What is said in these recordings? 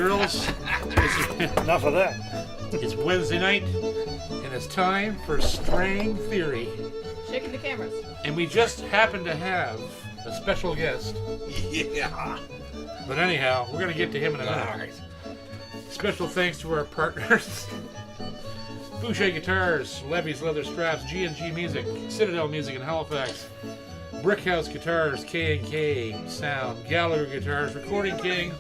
girls. Enough of that. It's Wednesday night, and it's time for String Theory. Shaking the cameras. And we just happen to have a special guest. Yeah. But anyhow, we're going to get to him in a minute. All right. Special thanks to our partners. Boucher Guitars, Levy's Leather Straps, G&G Music, Citadel Music in Halifax, Brickhouse Guitars, K&K Sound, Gallagher Guitars, Recording King,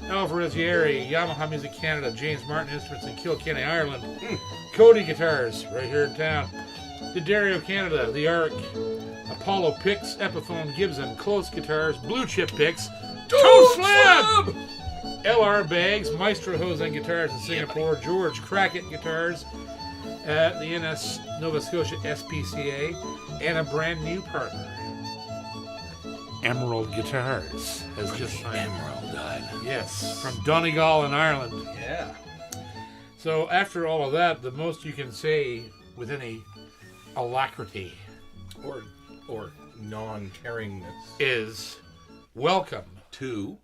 Alvarez Yeri, Yamaha Music Canada, James Martin Instruments in Kilkenny, Ireland, Cody Guitars, right here in town, D'Addario Canada, The Arc, Apollo Picks, Epiphone Gibson, Close Guitars, Blue Chip Picks, Toe Slab! LR Bags, Maestro Hose and Guitars in Singapore, George Crackett Guitars at the NS Nova Scotia SPCA, and a brand new partner, Emerald Guitars, has just signed. Emerald Island. Yes, from Donegal in Ireland. Yeah. So after all of that, the most you can say with any alacrity Or non-caringness. is welcome To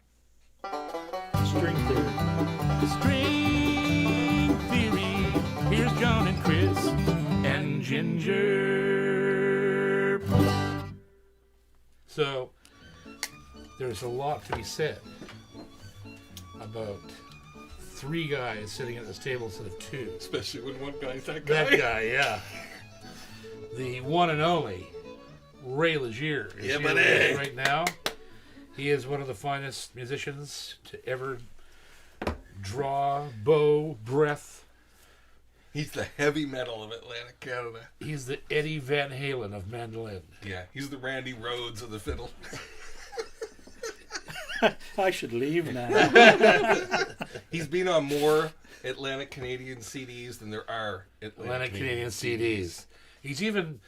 String theory. String Theory. Here's John and Chris and Ginger. So there's a lot to be said about three guys sitting at this table instead of two. especially when one guy's that guy. That guy, yeah. The one and only Ray Legere is Yeah, here buddy. with us right now. He is one of the finest musicians to ever draw, bow, breath. He's the heavy metal of Atlantic Canada. He's the Eddie Van Halen of mandolin. Yeah, he's the Randy Rhoads of the fiddle. I should leave now. He's been on more Atlantic Canadian CDs than there are Atlantic Canadian CDs. He's even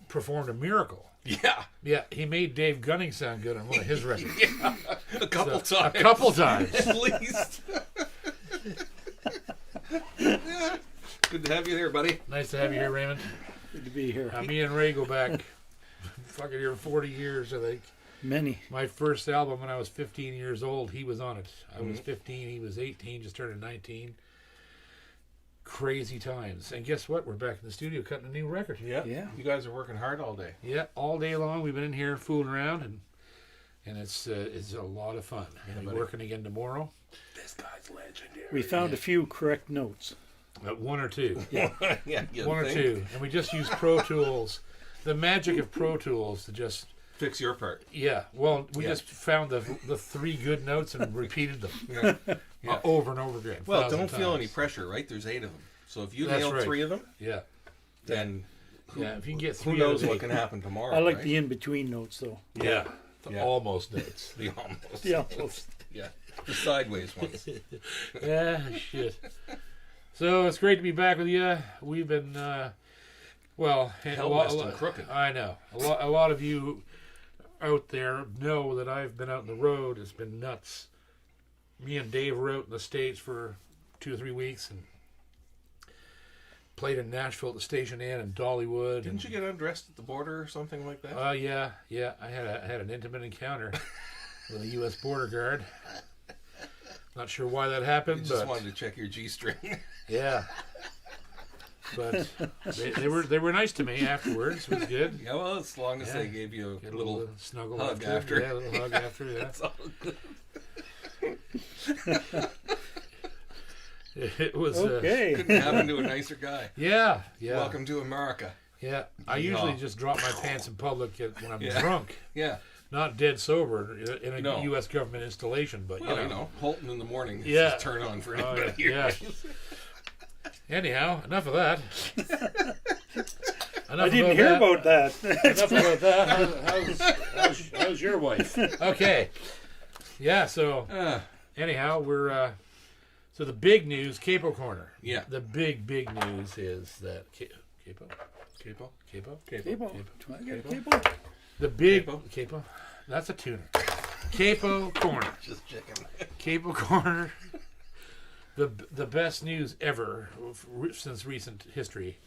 performed a miracle. Yeah. Yeah, he made Dave Gunning sound good on one of his records. Yeah. A couple times. A couple times. At least. Yeah. Good to have you there, buddy. Nice to have you here, Raymond. Good to be here. Me and Ray go back fucking here 40 years, I think. Many. My first album when I was 15 years old, he was on it. I was 15, he was 18, just turned 19. Crazy times. And guess what? We're back in the studio cutting a new record. Yeah. Yeah. You guys are working hard all day. Yeah, all day long. We've been in here fooling around, and it's a lot of fun. We're buddy. working again tomorrow. This guy's legendary. We found a few correct notes. One or two. Yeah, you One or think? two. And we just use Pro Tools. The magic of Pro Tools to just... Fix your part. Yeah, well, we Yeah. just found the three good notes and repeated them Yeah. over and over again. Well, 1,000 don't feel times. any pressure, right? There's 8 of them. So if you That's nail right. 3 of them, Yeah, then yeah. If you can get who 3 knows out what of can 8. happen tomorrow, I like right? the in-between notes, though. Yeah, the Yeah. almost notes. The almost. The almost. Yeah. The sideways ones. Yeah, shit. So it's great to be back with you. We've been, well, Hell west and crooked. I know. A lot of you out there know that I've been out on the road. It's been nuts. Me and Dave were out in the States for 2 or 3 weeks and played in Nashville at the Station Inn and Dollywood. Didn't you get undressed at the border or something like that? Yeah. I had an intimate encounter with a U.S. border guard. Not sure why that You happened, just but wanted to check your G-string. yeah. But they were nice to me afterwards. It was good. Yeah, well, as long as Yeah. they gave you Get a little snuggle hug after. Yeah, a little hug after. Yeah. That's all good. It was Okay. Couldn't happen to a nicer guy. yeah. Welcome to America. Yeah. I usually just drop my pants in public when I'm Yeah. drunk, Yeah. not dead sober in a No. U.S. government installation. But Well, you know, Holton in the morning is Yeah. just turn on for Oh, anybody. yeah. Anyhow, enough of that. I didn't hear about that. Enough about that. How's your wife? Okay. Yeah. So anyhow, we're so the big news, Capo Corner. Yeah. The big news is that Capo. Capo. Cable. Capo. Do I get a cable? The big Capo. Capo. That's a tuner. Capo Corner. Just checking. Capo Corner. The best news ever since recent history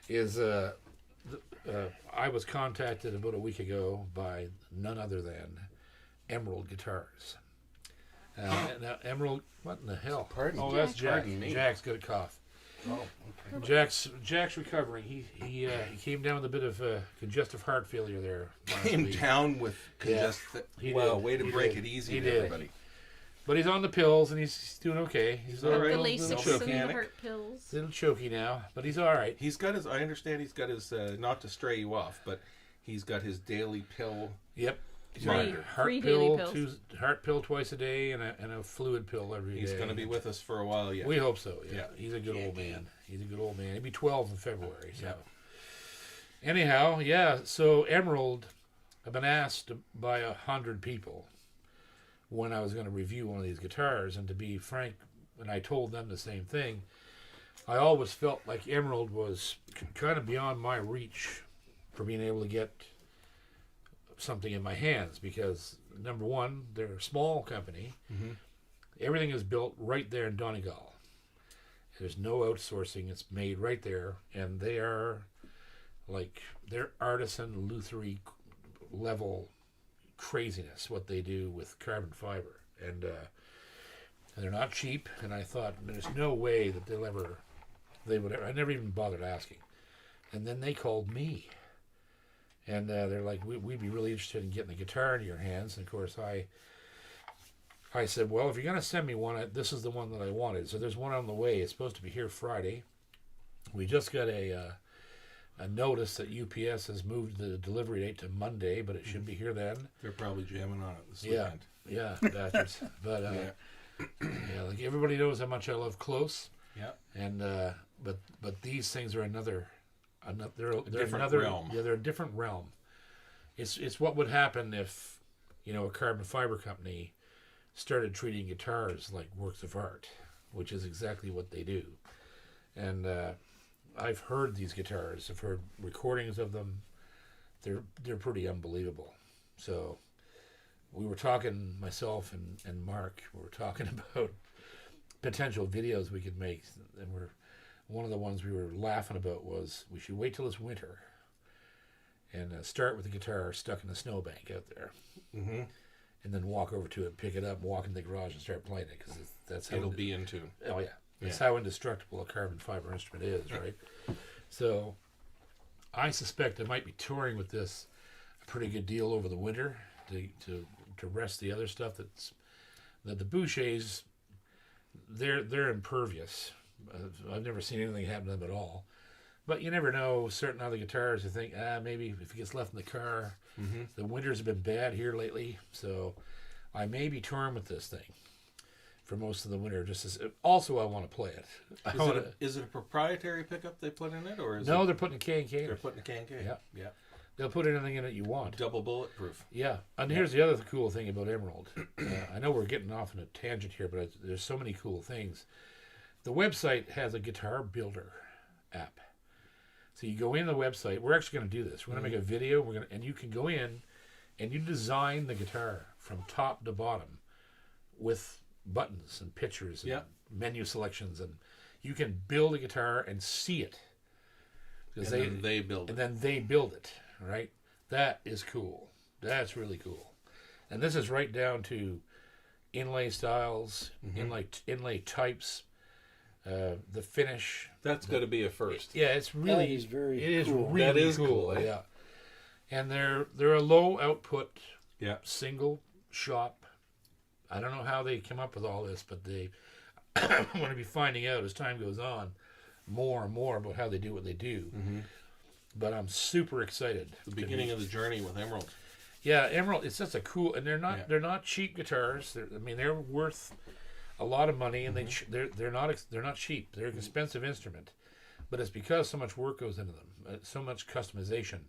is I was contacted about a week ago by none other than Emerald Guitars. Now Emerald, what in the hell? Pardon? Oh, that's Jack. Pardon me. Jack's got a cough. Oh, okay. Jack's recovering. He came down with a bit of congestive heart failure there. last Came week. down with He Well, did. way to He break did. it easy He to did. everybody. But he's on the pills and he's doing okay. He's all all right. right. The Little Lasix choky. and the heart pills. Little choky now, but he's all right. He's got his. I understand he's got his. Not to stray you off, but he's got his daily pill. Yep. He's Three- on a heart three pill, daily pills. heart pill twice a day, and a fluid pill every day. He's going to be with us for a while yet. We hope so. Yeah. Yeah. He's a good old man. He's a good old man. He'll be 12 in February. So, anyhow, yeah. So Emerald, I've been asked by 100 people when I was going to review one of these guitars, and to be frank, and I told them the same thing. I always felt like Emerald was kind of beyond my reach for being able to get something in my hands because number one, they're a small company. Mm-hmm. Everything is built right there in Donegal. There's no outsourcing. It's made right there, and they are like they're artisan lutherie level craziness what they do with carbon fiber, and they're not cheap. And I thought there's no way that they would ever. I never even bothered asking, and then they called me. And they're like, we'd be really interested in getting a guitar into your hands. And of course, I said, well, if you're going to send me one, this is the one that I wanted. So there's one on the way. It's supposed to be here Friday. We just got a notice that UPS has moved the delivery date to Monday, but it should be here then. They're probably jamming on it this Yeah, weekend. yeah, bastards. But yeah, like everybody knows how much I love Close. Yeah. And but these things are another they're different another realm. Yeah, they're a different realm. It's what would happen if a carbon fiber company started treating guitars like works of art, which is exactly what they do. And I've heard these guitars. I've heard recordings of them. They're pretty unbelievable. So we were talking, myself and Mark, we were talking about potential videos we could make, and one of the ones we were laughing about was we should wait till it's winter and start with the guitar stuck in the snowbank out there, Mm-hmm. and then walk over to it, pick it up, walk in the garage, and start playing it because that's how It'll be in tune. Oh yeah, that's Yeah. how indestructible a carbon fiber instrument is, right? So I suspect I might be touring with this a pretty good deal over the winter to rest the other stuff that the Bouchers. They're impervious. I've never seen anything happen to them at all. But you never know. Certain other guitars, you think, maybe if it gets left in the car. Mm-hmm. The winters have been bad here lately, so I may be touring with this thing for most of the winter. Also, I want to play it. Is it a proprietary pickup they put in it, or is No, it, they're putting a K&K. they're putting a K&K? Yeah. Yeah. They'll put anything in it you want. Double bulletproof. Yeah, and here's the other cool thing about Emerald. I know we're getting off on a tangent here, but there's so many cool things. The website has a guitar builder app. So you go in the website. We're actually going to do this. We're going to make a video. And you can go in and you design the guitar from top to bottom with buttons and pictures and Yeah. menu selections, and you can build a guitar and see it. And then they build And it. then they build it, right? That is cool. That's really cool. And this is right down to inlay styles, inlay types, the finish. That's got to be a first. Yeah, it's really That is very it is cool. really That is cool. cool, eh? Yeah, and they're a low output Yeah. single shop. I don't know how they come up with all this, but they I'm going to be finding out as time goes on more and more about how they do what they do. Mm-hmm. But I'm super excited. The beginning of the journey with Emerald. Yeah, Emerald. It's just a cool, and they're Yeah. not cheap guitars. They're worth a lot of money, and they're not cheap. They're an expensive instrument, but it's because so much work goes into them, so much customization.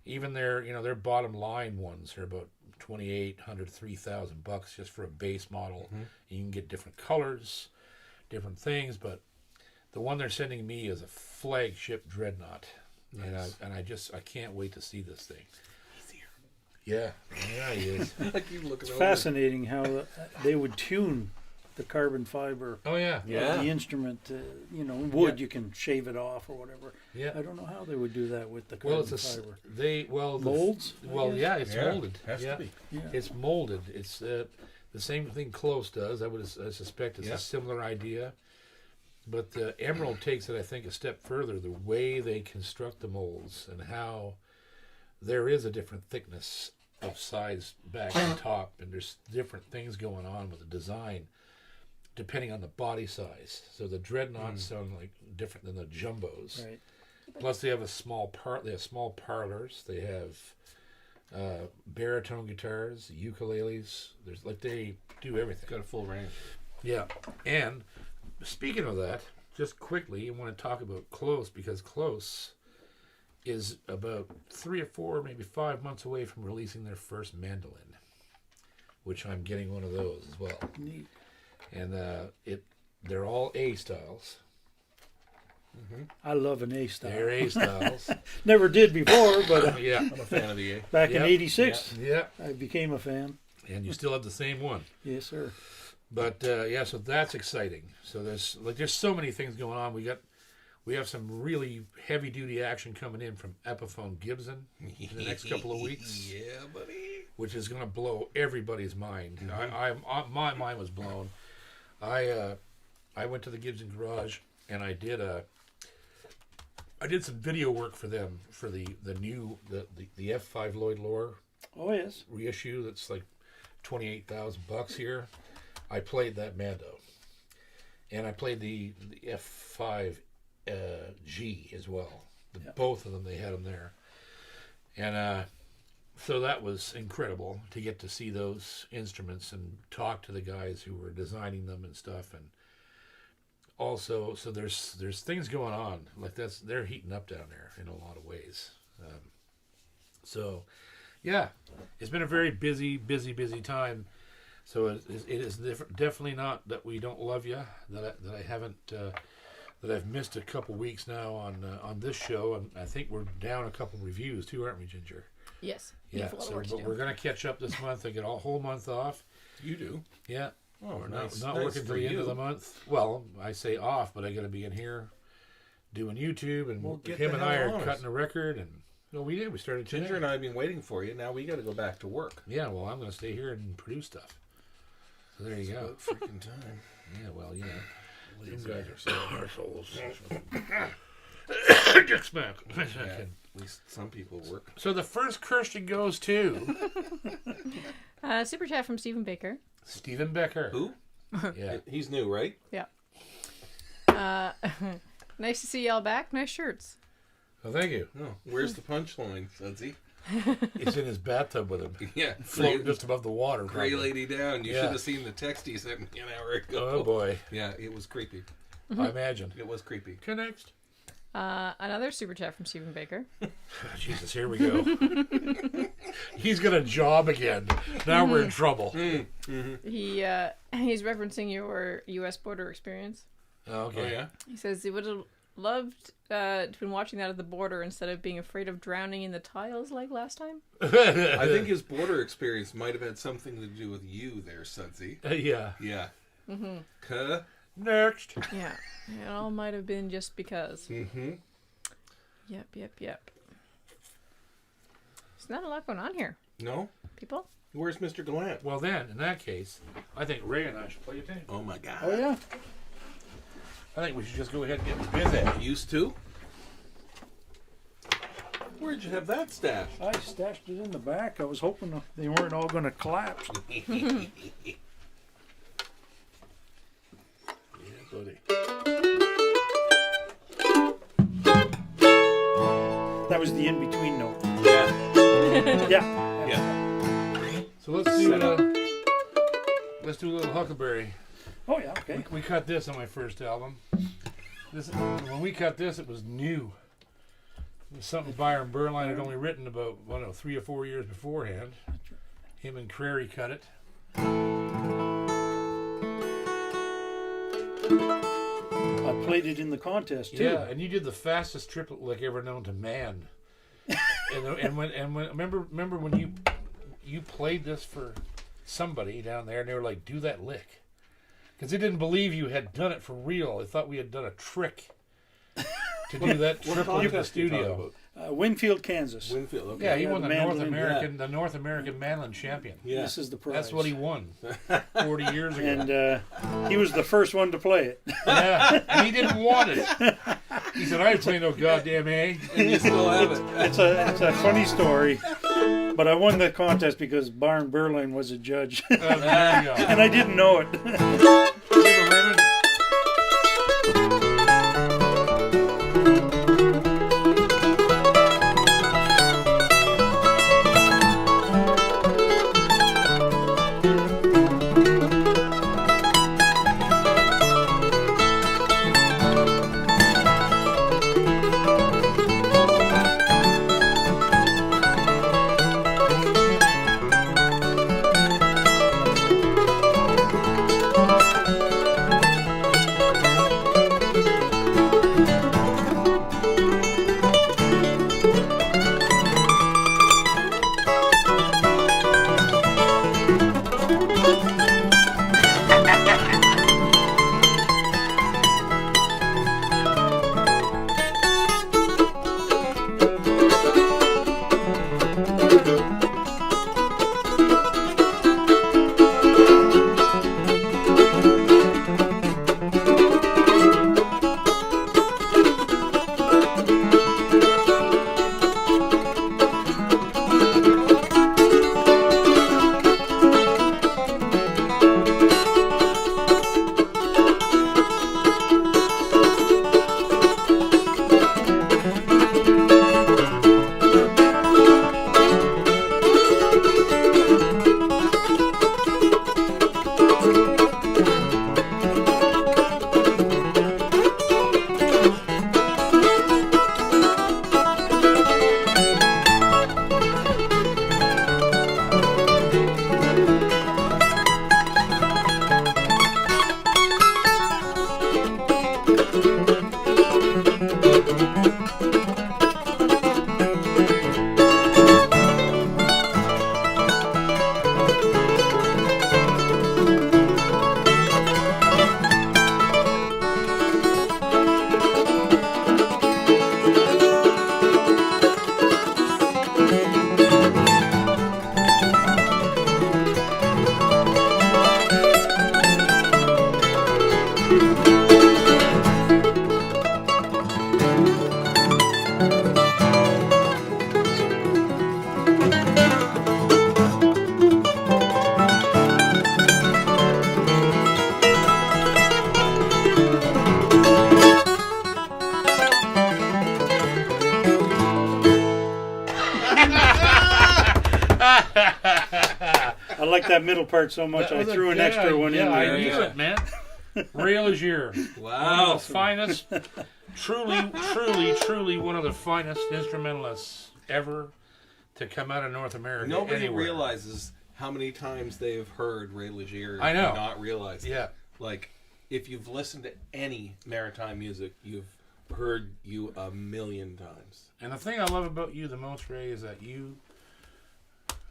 Even their bottom line ones are about $2,800, $3,000 just for a base model. You can get different colors, different things, but the one they're sending me is a flagship dreadnought. Nice. And I can't wait to see this thing. Yeah, he is. I keep looking over. Fascinating how they would tune the carbon fiber Oh yeah, of the instrument. Wood, you can shave it off or whatever. yeah. I don't know how they would do that with the Well, carbon it's fiber. the Molds? Well, I guess? yeah, it's Yeah, molded. has Yeah, to be. Yeah. it's molded. It's The same thing Close does. I suspect it's a similar idea. But Emerald takes it, I think, a step further. The way they construct the molds and how there is a different thickness of size back and top, and there's different things going on with the design depending on the body size. So the dreadnoughts sound like different than the jumbos. Right. Plus, they have small parlors. They have baritone guitars, ukuleles. There's they do everything. Got a full range. Yeah, and speaking of that, just quickly, I want to talk about Close, because Close is about 3 or 4, maybe 5 months away from releasing their first mandolin, which I'm getting one of those as well. Neat. And they're all A styles. I love an A style. They're A styles. Never did before, but Yeah, I'm a fan of the A. back in Yep. '86, yeah, I became a fan. and you still have the same one. Yes, sir. But so that's exciting. So there's so many things going on. We have some really heavy duty action coming in from Epiphone Gibson in the next couple of weeks. Yeah, buddy. Which is going to blow everybody's mind. My mind was blown. I went to the Gibson garage and I did some video work for them for the F5 Lloyd Loar Oh, yes. reissue. That's like $28,000 here. I played that Mando, and I played the F5 G as well. Both of them, they had them there, and so that was incredible to get to see those instruments and talk to the guys who were designing them and stuff. And also, so there's things going on like that's they're heating up down there in a lot of ways. So yeah, it's been a very busy time. So it is definitely not that we don't love you, that I haven't that I've missed a couple weeks now on this show, and I think we're down a couple reviews too, aren't we, Ginger? Yes. Yeah. So but we're gonna catch up this month. I get a whole month off. You do? Yeah. Oh, We're nice. not Nice working till for the end you. of the month. Well, I say off, but I got to be in here doing YouTube, and Well, get him the and I hell are on us. cutting a record, and well, we did. We started today. Ginger and I have been waiting for you. Now we got to go back to work. Yeah. Well, I'm gonna stay here and produce stuff. So there you go. About freaking time. Yeah. Well, you know. You Lazy guys are so assholes. Get smacked. Yeah, at least some people work. So the first Christian goes to Super chat from Stephen Baker. Stephen Becker. Who? Yeah. He's new, right? Yeah. Nice to see y'all back. Nice shirts. Well, thank you. Oh, where's the punchline, Sudsy? He's in his bathtub with him, Yeah, floating just above the water. Gray probably. lady down. You Yeah. should have seen the text he sent me an hour ago. Oh boy. Yeah, it was creepy. I imagine. It was creepy. Next. Another super chat from Stephen Baker. Oh, Jesus, here we go. He's got a job again. Now we're in trouble. He's referencing your U.S. border experience. Oh, okay. Oh, yeah? He says he would have loved to have been watching that at the border instead of being afraid of drowning in the tiles like last time. I think his border experience might have had something to do with you there, Sudsy. Yeah. Yeah. Next. Yeah. It all might have been just because. Mm-hmm. Yep. There's not a lot going on here, No? people. Where's Mr. Gallant? Well, then, in that case, I think Ray and I should play a game. Oh, my God. Oh, yeah. I think we should just go ahead and get busy. Used to? Where'd you have that stashed? I stashed it in the back. I was hoping they weren't all going to collapse. Yeah, buddy. That was the in-between note. Yeah. Yeah. Yeah. So let's do a little Huckleberry. Oh, yeah, okay. We cut this on my first album. When we cut this, it was new. It was something Byron Berline had only written about, 3 or 4 years beforehand. Him and Crary cut it. I played it in the contest, too. Yeah, and you did the fastest triplet lick ever known to man. Remember when you played this for somebody down there, and they were like, "Do that lick," because they didn't believe you had done it for real. They thought we had done a trick to do that triplet in the studio. Winfield, Kansas. Winfield. Okay. Yeah, he Yeah, won the the North mandolin, American, the North American mandolin champion. Yeah. This is the prize. That's what he won 40 years ago. And he was the first one to play it. Yeah, and he didn't want it. He said, "I ain't playing no goddamn A." And you still have it. It's a funny story. But I won the contest because Barn Berlin was a judge. There you go. And I didn't know it. Give a ribbon. I like that middle part so much. I threw an extra one in I there. knew it, man. Ray Legere. Wow. One of the finest, truly one of the finest instrumentalists ever to come out of North America. Nobody anywhere. realizes how many times they've heard Ray Legere. I know. And not realized. Yeah. Like, if you've listened to any maritime music, you've heard you a million times. And the thing I love about you the most, Ray, is that you.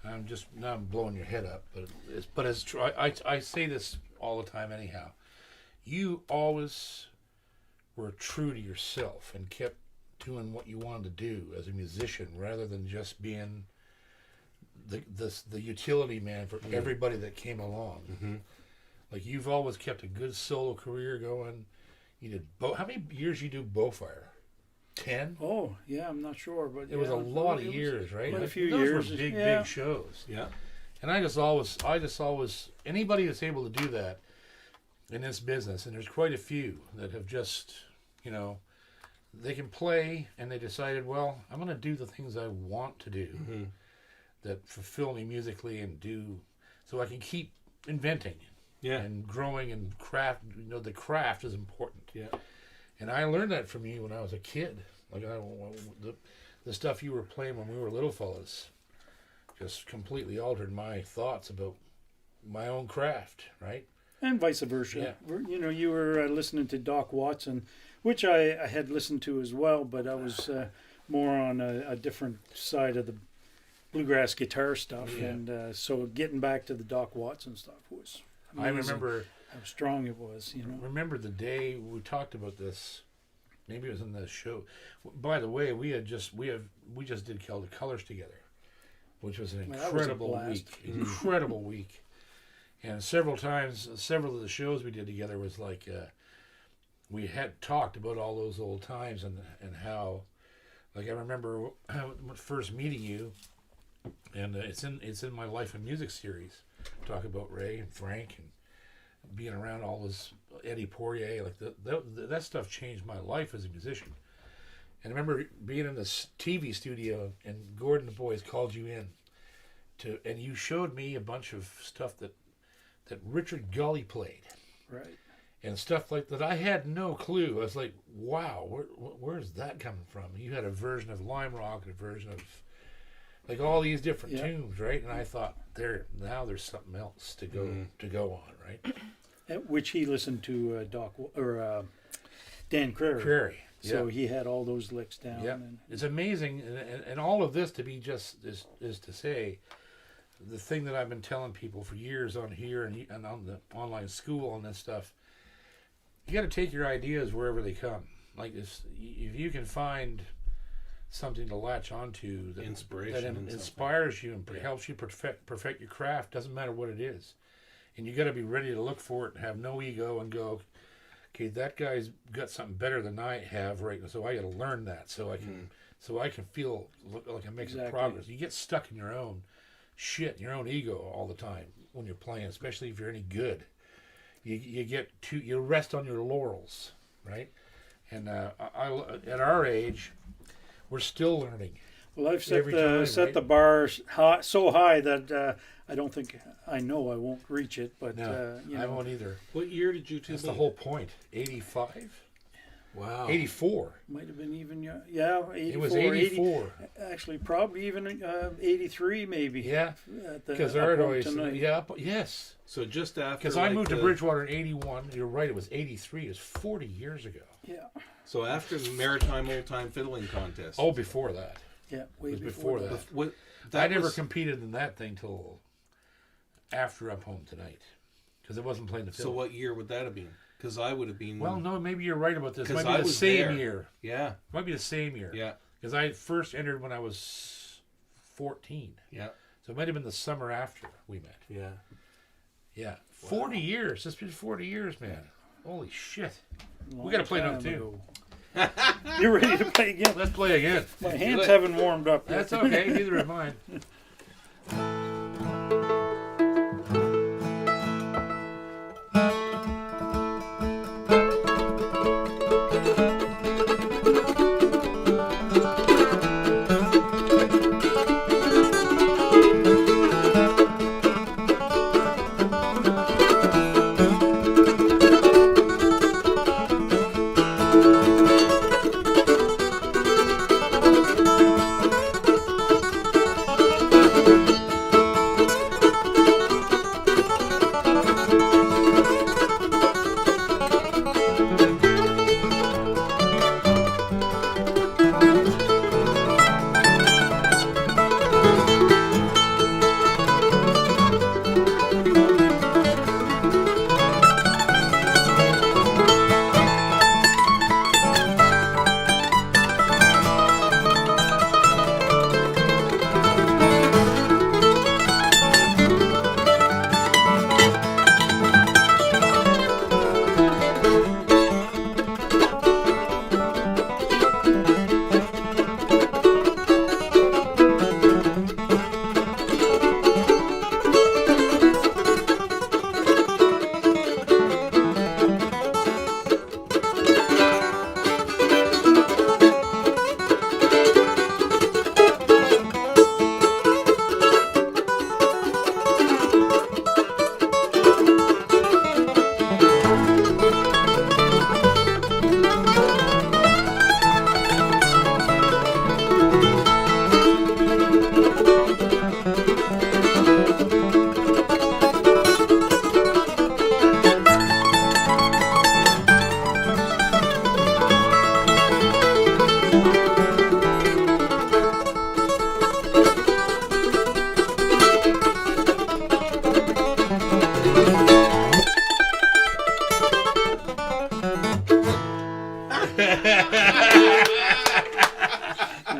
I'm just now I'm blowing your head up, but it's true. I say this all the time anyhow. You always were true to yourself and kept doing what you wanted to do as a musician, rather than just being the utility man for everybody that came along. Mm-hmm. Like, you've always kept a good solo career going. You did how many years you do Bowfire? 10? Oh, yeah, I'm not sure, but It was a lot of years, right? quite a few Those years, were big yeah. shows. Yeah. And I just always, anybody that's able to do that in this business, and there's quite a few that have just, they can play and they decided, well, I'm going to do the things I want to do that fulfill me musically and do, so I can keep inventing and growing and craft. The craft is important. Yeah. And I learned that from you when I was a kid. Like, the stuff you were playing when we were little fellas just completely altered my thoughts about my own craft, right? And vice versa. Yeah. You were listening to Doc Watson, which I had listened to as well, but I was more on a different side of the bluegrass guitar stuff. Yeah. And so getting back to the Doc Watson stuff was amazing. I remember how strong it was. Remember the day we talked about this Maybe it was in the show. By the way, we just did Kill the Colors together, which was an Man, that was a incredible blast. week. Incredible week. And several of the shows we did together was like we had talked about all those old times and how, like I remember first meeting you, and it's in my Life in Music series. Talk about Ray and Frank and being around all this Eddie Poirier, like that stuff changed my life as a musician. And I remember being in this TV studio and Gordon the boys called you in and you showed me a bunch of stuff that Richard Gully played. Right. And stuff like that. I had no clue. I was like, wow, where's that coming from? You had a version of Lime Rock and a version of like all these different tunes, right? And I thought there's something else to go on, right? At which he listened to Dan Crary. So he had all those licks down. Yeah, it's amazing, and all of this to be just is to say, the thing that I've been telling people for years on here and on the online school and this stuff. You got to take your ideas wherever they come. Like this, if you can find something to latch onto that inspires you and helps you perfect your craft, doesn't matter what it is, and you got to be ready to look for it and have no ego and go, okay, that guy's got something better than I have, right? So I got to learn that so I can feel like I'm making progress. You get stuck in your own shit, your own ego all the time when you're playing, especially if you're any good. You rest on your laurels, right? And at our age, we're still learning. Well, I've set the bar so high that I don't think I won't reach it, but no, I won't either. What year did you two? That's the whole point. 85. Wow. 84. Might have been even 84. It was 84. 80, actually, probably even 83 maybe. Yeah. Because yes. So just after. Because I moved to Bridgewater in 81. You're right. It was 83. It was 40 years ago. Yeah. So after the Maritime Old Time Fiddling Contest. Oh, before that. Yeah, way before that. I never competed in that thing till after Up Home Tonight, because it wasn't playing the fiddle. So what year would that have been? Because I would have been. Well, no, maybe you're right about this. It might be the same year. Yeah. Might be the same year. Yeah. Because I first entered when I was 14. Yeah. So it might have been the summer after we met. Yeah. Yeah. 40 years. It's been 40 years, man. Holy shit. We got to play another tune. You're ready to play again? Let's play again. My hands haven't warmed up yet. That's okay. Neither have mine.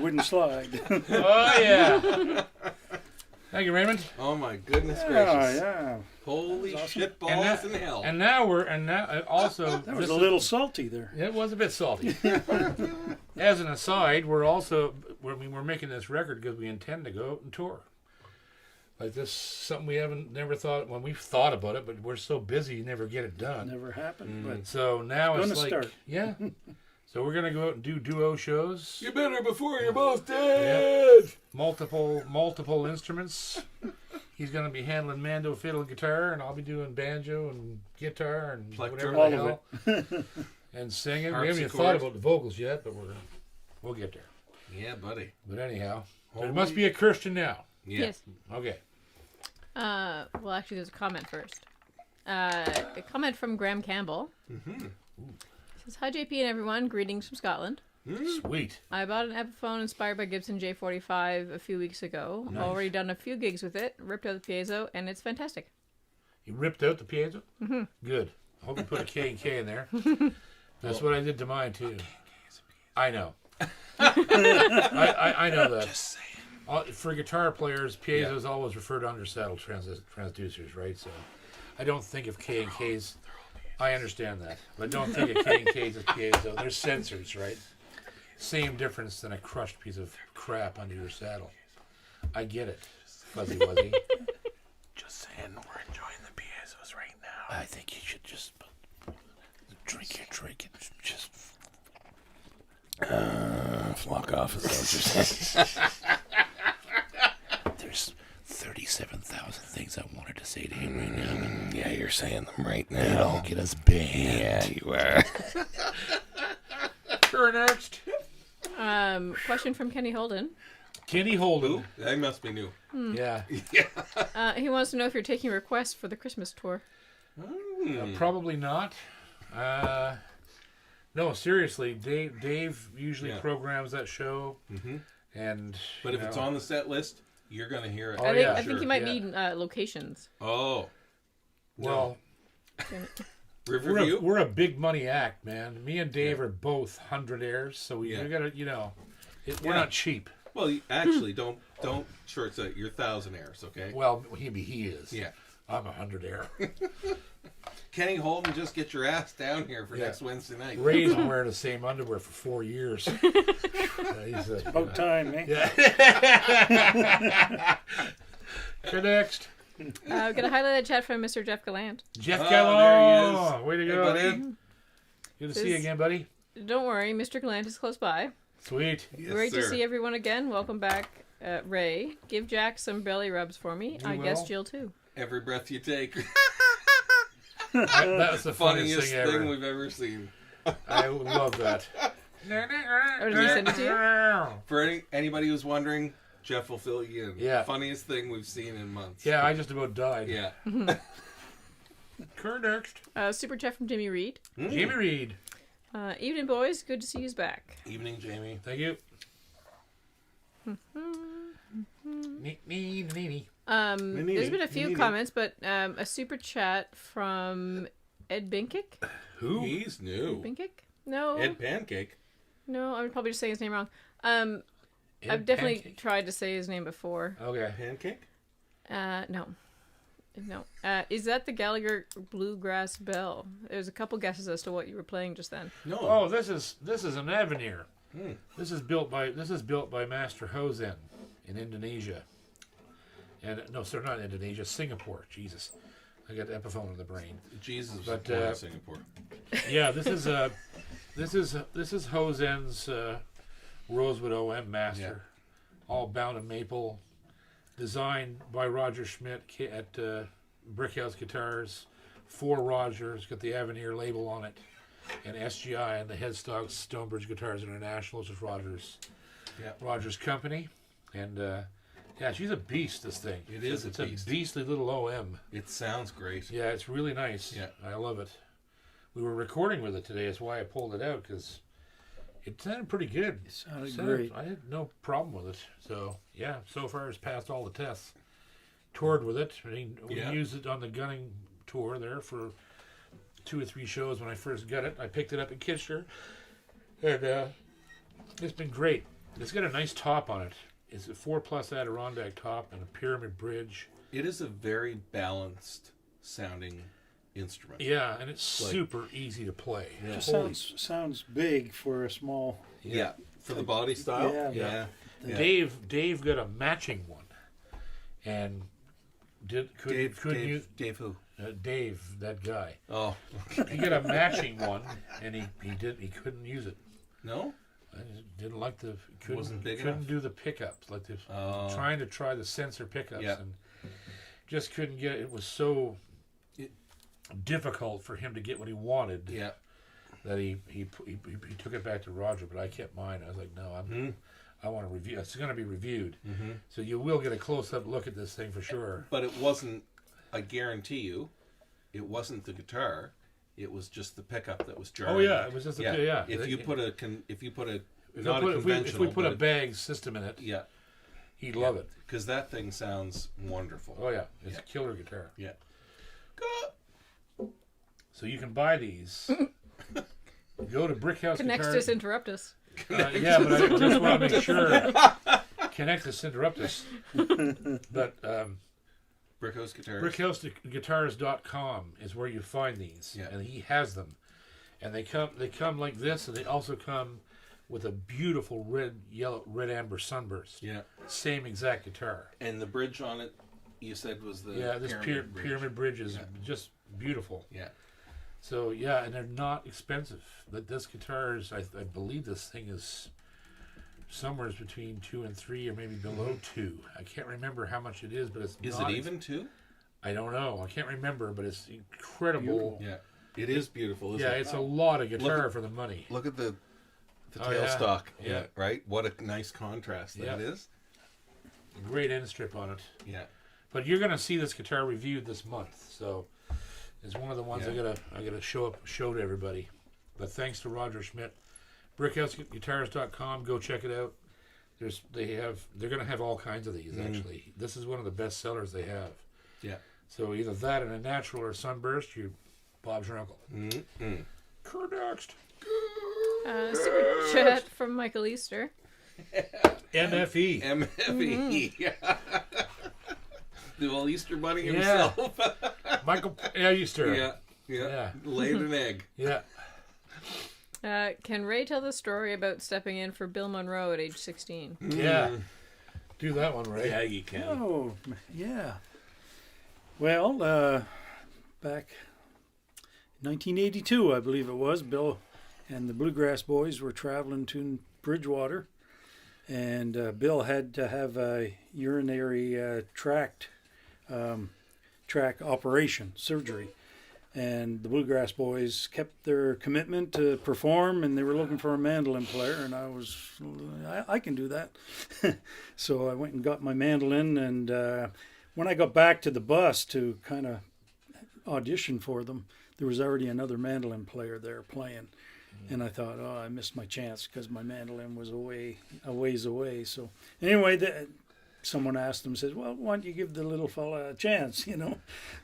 Wouldn't slide. Oh yeah. Thank you, Raymond. Oh my goodness Oh, gracious! yeah. Holy That's awesome. shit balls in hell! And now also That was this a is- little salty there. It was a bit salty. As an aside, we're making this record because we intend to go out and tour. Like this, something we never thought when we've thought about it, but we're so busy, you never get it done. Never happened, but So now It's it's gonna like, start. yeah. So we're gonna go out and do duo shows. You better before you're both dead. Multiple instruments. He's gonna be handling mando, fiddle, guitar, and I'll be doing banjo and guitar and Plectrum. whatever the All of hell. And singing. We haven't even thought Harpsichord. about the vocals yet, but we'll get there. Yeah, buddy. But anyhow, there Holy- must be a Christian now. Yeah. Yes. Okay. Well, actually, there's a comment first. A comment from Graham Campbell. Says, "Hi JP and everyone. Greetings from Scotland. Sweet. I bought an Epiphone inspired by Gibson J45 a few weeks ago. Nice. Already done a few gigs with it. Ripped out the piezo, and it's fantastic. You ripped out the piezo? Mm-hmm. Good. I hope you put a K and K in there. That's what I did to mine too. I know. I know that. Just saying. For guitar players, piezos always refer to undersaddle transducers, right? So I don't think of K and Ks. I understand that, but don't think of K and Ks as piezo. They're sensors, right? Same difference than a crushed piece of crap under your saddle. I get it, Fuzzy Wuzzy. Just saying, we're enjoying the piezos right now. I think you should just drink your drink and just Flock off is what you're saying. There's 37,000 things I wanted to say to him right now. Yeah, you're saying them right They now. all get us banned. Yeah, you are. Sure, next. Question from Kenny Holden. Kenny Holden. Ooh, that must be new. Yeah. He wants to know if you're taking requests for the Christmas tour. Probably not. No, seriously. Dave usually Yeah. programs that show. Mhm. And But if it's on the set list, you're gonna hear it. Oh, I yeah, think sure, you might yeah. need locations. Oh, well, Riverview. we're a big money act, man. Me and Dave are both 100 airs, so we Yeah. gotta, we're not cheap. Well, actually, don't short set. You're 1,000 airs, okay? Well, he is. Yeah. I'm 100 air. Kenny Holden, just get your ass down here for Yeah. next Wednesday night. Ray's been wearing the same underwear for 4 years. He's about time, eh? Yeah. Okay, next. We're going to highlight a chat from Mr. Jeff Gallant. Jeff Oh, Gallo. there he is. Way to Hey, go, buddy. man. Good to see you This- again, buddy. Don't worry, Mr. Gallant is close by. Sweet. Yes, Great to sir. see everyone again. Welcome back, Ray. Give Jack some belly rubs for me. I guess will. Jill too. Every breath you take. That's the funniest Funniest thing ever. thing we've ever seen. I love that. Oh, did he send it to you? For anybody who's wondering, Jeff will fill you in. Yeah. Funniest thing we've seen in months. Yeah, I just about died. Yeah. Current next. Super chat from Jimmy Reed. Jamie Reed. Evening, boys. Good to see you back. Evening, Jamie. Thank you. Nee. There's been a few comments, but a super chat from Ed Binkick. Who? He's new. Binkick? No. Ed Pancake. No, I'm probably just saying his name wrong. Ed I've definitely Pancake? tried to say his name before. Okay. Pancake? No. Is that the Gallagher Bluegrass Bell? There's a couple guesses as to what you were playing just then. No. Oh, this is an Avenir. This is built by Master Hosen in Indonesia. And no, sir, not Indonesia, Singapore. Jesus, I got Epiphone in the brain. Jesus was But, born in Singapore. Yeah, this is Hosen's Rosewood OM Master, all bound in maple, designed by Roger Schmidt at Brickhouse Guitars for Rogers. Got the Avenir label on it, and SGI and the headstock Stonebridge Guitars International, which is Rogers company, and yeah, she's a beast. This thing. It's a beastly little OM. It sounds great. Yeah, it's really nice. Yeah. I love it. We were recording with it today. That's why I pulled it out, because it sounded pretty good. It sounded great. I had no problem with it. So, yeah, so far it's passed all the tests. Toured with it. I mean, we used it on the gunning tour there for 2 or 3 shows when I first got it. I picked it up in Kitchener. And it's been great. It's got a nice top on it. It's a 4+ Adirondack top and a pyramid bridge. It is a very balanced sounding instrument. Yeah, and it's super easy to play. Yeah. Just sounds big for a small. Yeah. For the body style? Yeah. Dave got a matching one. And couldn't use Dave who? Dave, that guy. Oh. He got a matching one, and he couldn't use it. No? I just didn't like Wasn't big couldn't enough? do the pickups, like trying to try the sensor pickups, and just couldn't get it. It was so difficult for him to get what he wanted. Yeah. That he took it back to Roger, but I kept mine. I was like, no, I want to review. It's going to be reviewed, so you will get a close-up look at this thing for sure. But it wasn't. I guarantee you, it wasn't the guitar. It was just the pickup that was jarring. Oh yeah, it was just If you put a if we put a bag system in it, he'd love it, because that thing sounds wonderful. Oh yeah, it's a killer guitar. Yeah. So you can buy these. Go to Brickhouse Connectus Interruptus. Yeah, but I just want to make sure. Connectus Interruptus. But Brickhouse Guitars. BrickhouseGuitars.com is where you find these, and he has them, and they come like this, and they also come with a beautiful red amber sunburst. Yeah, same exact guitar. And the bridge on it, you said was the this pyramid bridge is just beautiful. Yeah. So and they're not expensive. But this guitar is, I believe this thing is somewhere between 2 and 3, or maybe below 2. I can't remember how much it is, but it's Is it even 2? I don't know. I can't remember, but it's incredible. Beautiful. Yeah, it is beautiful. Isn't it? It's a lot of guitar for the money. Look at the tailstock. Yeah, right. What a nice contrast that is. Great end strip on it. Yeah. But you're going to see this guitar reviewed this month, so it's one of the ones I gotta show to everybody. But thanks to Roger Schmidt, BrickhouseGuitars.com. Go check it out. They're going to have all kinds of these. Actually, this is one of the best sellers they have. Yeah. So either that and a natural or sunburst, Bob's your uncle. Next. Super chat from Michael Easter. MFE. MFE. The old Easter Bunny himself. Michael Easter. Yeah. Laid an egg. Yeah. Can Ray tell the story about stepping in for Bill Monroe at age 16? Yeah. Do that one, Ray. Yeah, you can. Oh, yeah. Well, back 1982, I believe it was, Bill and the Bluegrass Boys were traveling to Bridgewater, and Bill had to have a urinary tract operation, surgery. And the Bluegrass Boys kept their commitment to perform, and they were looking for a mandolin player, and I can do that. So I went and got my mandolin, and when I got back to the bus to kind of audition for them, there was already another mandolin player there playing. And I thought, I missed my chance because my mandolin was a ways away. So anyway, someone asked him, says, well, why don't you give the little fella a chance,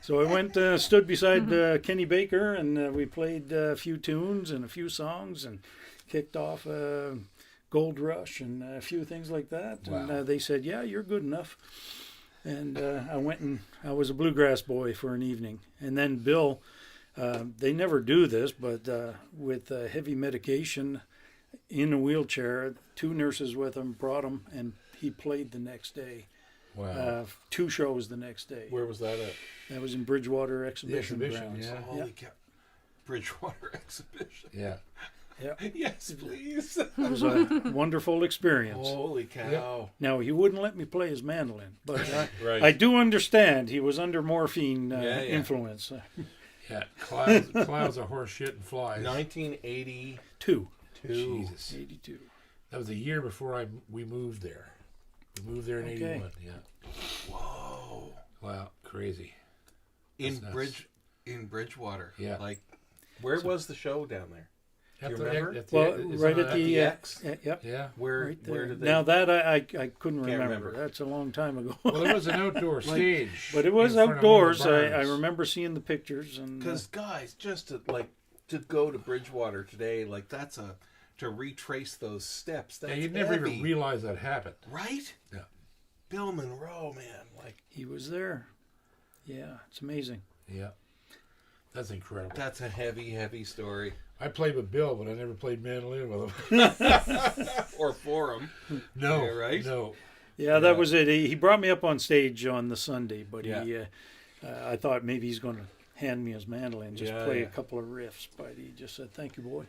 So I went, stood beside Kenny Baker, and we played a few tunes and a few songs and kicked off Gold Rush and a few things like that. Wow. And they said, yeah, you're good enough. And I went and I was a bluegrass boy for an evening. And then Bill, they never do this, but with heavy medication in a wheelchair, 2 nurses with him brought him, and he played the next day. Wow. 2 shows the next day. Where was that at? That was in Bridgewater Exhibition Grounds. Yeah. Holy cow. Bridgewater Exhibition. Yeah. Yeah. Yes, please. It was a wonderful experience. Holy cow. Yeah. Now, he wouldn't let me play his mandolin, but Right. I do understand he was under morphine influence. Yeah, clouds of horse shit and flies. 1982. Jesus. 82. That was a year before we moved there. We moved there in 81, yeah. Whoa. Wow, crazy. In Bridgewater. Yeah. Like, where was the show down there? Do you remember? Right at the X? Yep. Yeah. Where Right there. did they... Now that I couldn't remember. remember. That's a long time ago. Well, it was an outdoor stage. But it was in front of outdoors. one of the I barns. remember seeing the pictures. And Because, guys, just to go to Bridgewater today, like, that's a to retrace those steps. That's And you'd never heavy. even realize that happened. Right? Yeah. Bill Monroe, man. Like, He was there. Yeah, it's amazing. Yeah. That's incredible. that's a heavy, heavy story. I played with Bill, but I never played mandolin with him. Or for him. No. Yeah, right? No. Yeah, that was it. He brought me up on stage on the Sunday, but Yeah. I thought maybe he's going to hand me his mandolin, just Yeah, play yeah. a couple of riffs, but he just said, "Thank you, boy."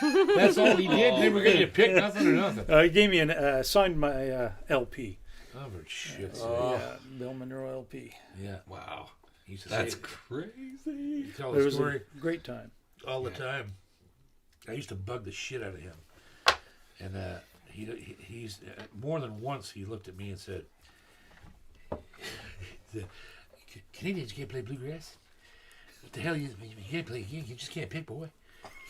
That's all he did. Never got you pick nothing or nothing. He gave me signed my LP. Oh, for shit's Oh. sake. Yeah, Bill Monroe LP. Yeah. Wow. He used to That's say, crazy. tell It the was story a great time. all the time. I used to bug the shit out of him. And he's more than once he looked at me and said, the Canadians can't play bluegrass? What the hell you can't play? You just can't pick, boy.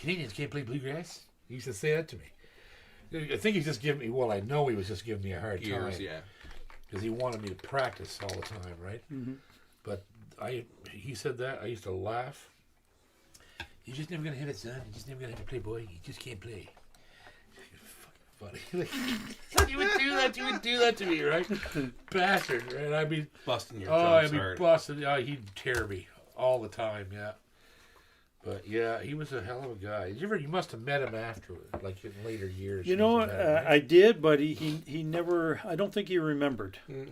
Canadians can't play bluegrass? He used to say that to me. I think he's just giving me, well, I know he was just giving me a hard Years, time. yeah. Because he wanted me to practice all the time, right? Mm-hmm. But he said that, I used to laugh. You're just never going to hit it, son. You're just never going to play, boy. You just can't play. Fucking funny. You would do that to me, right? Bastard, right? I'd be, Busting your I'd chops be hard. busted. Oh, he'd tear me all the time, yeah. But yeah, he was a hell of a guy. You must have met him afterward, like in later years. You know, met him, right? I did, but he never. I don't think he remembered. Mm.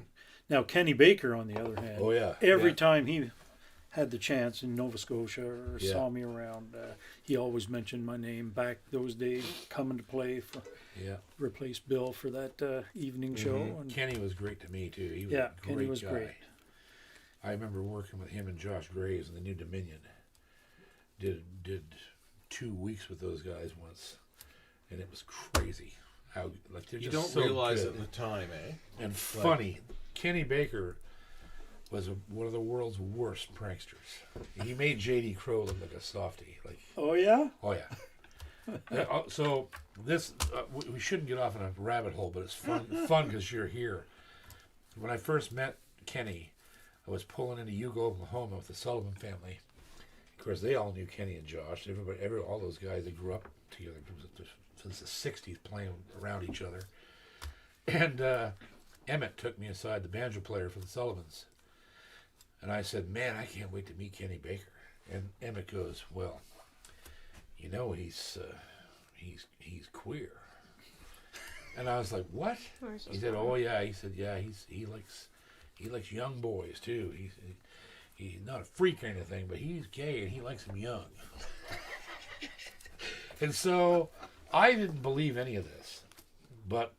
Now Kenny Baker, on the other hand, Oh yeah. every yeah. time he had the chance in Nova Scotia or Yeah. saw me around, he always mentioned my name. Back those days, coming to play for Yeah. replace Bill for that evening show. And Kenny was great to me too. He was yeah, a great Kenny was guy. great. I remember working with him and Josh Graves in the New Dominion. Did 2 weeks with those guys once, and it was crazy. How like they're You just don't so realize good. it in the time, eh? And funny. Kenny Baker was one of the world's worst pranksters. He made J.D. Crowe look like a softie. Like, Oh yeah, oh yeah. So this we shouldn't get off in a rabbit hole, but it's fun because you're here. When I first met Kenny, I was pulling into Yugo, Oklahoma with the Sullivan family. Of course, they all knew Kenny and Josh. All those guys, they grew up together since the '60s, playing around each other. And Emmett took me aside, the banjo player for the Sullivans, and I said, "Man, I can't wait to meet Kenny Baker." And Emmett goes, "Well, you know, he's queer." And I was like, "What?" He said, "Oh yeah." He said, "Yeah, he likes young boys too. He's not a freak or anything, but he's gay and he likes them young." And so I didn't believe any of this, but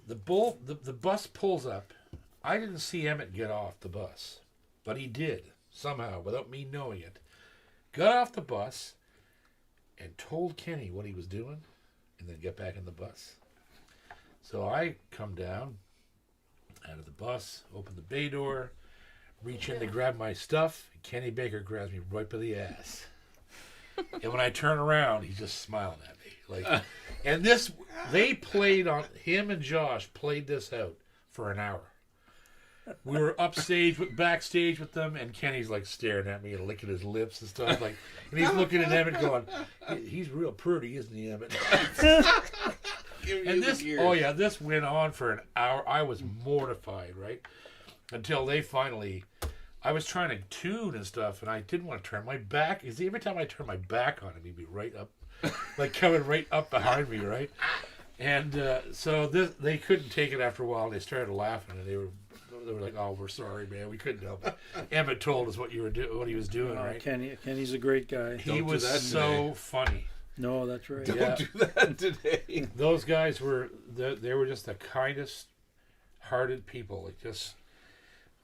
the bus pulls up. I didn't see Emmett get off the bus, but he did somehow without me knowing it. Got off the bus and told Kenny what he was doing, and then get back in the bus. So I come down out of the bus, open the bay door, reach in to grab my stuff, and Kenny Baker grabs me right by the ass. And when I turn around, he's just smiling at me. Like, and him and Josh played this out for an hour. We were backstage with them, and Kenny's like staring at me and licking his lips and stuff. Like, and he's looking at Emmett going, "He's real pretty, isn't he, Emmett?" And this went on for an hour. I was mortified, right? Until they finally, I was trying to tune and stuff, and I didn't want to turn my back. Because every time I turn my back on him, he'd be right up, like coming right up behind me, right? And so they couldn't take it after a while. They started laughing, and they were like, "Oh, we're sorry, man. We couldn't help it." Emmett told us what he was doing, right? Kenny's a great guy. He was so funny. No, that's right. Don't do that today. Those guys they were just the kindest hearted people, like just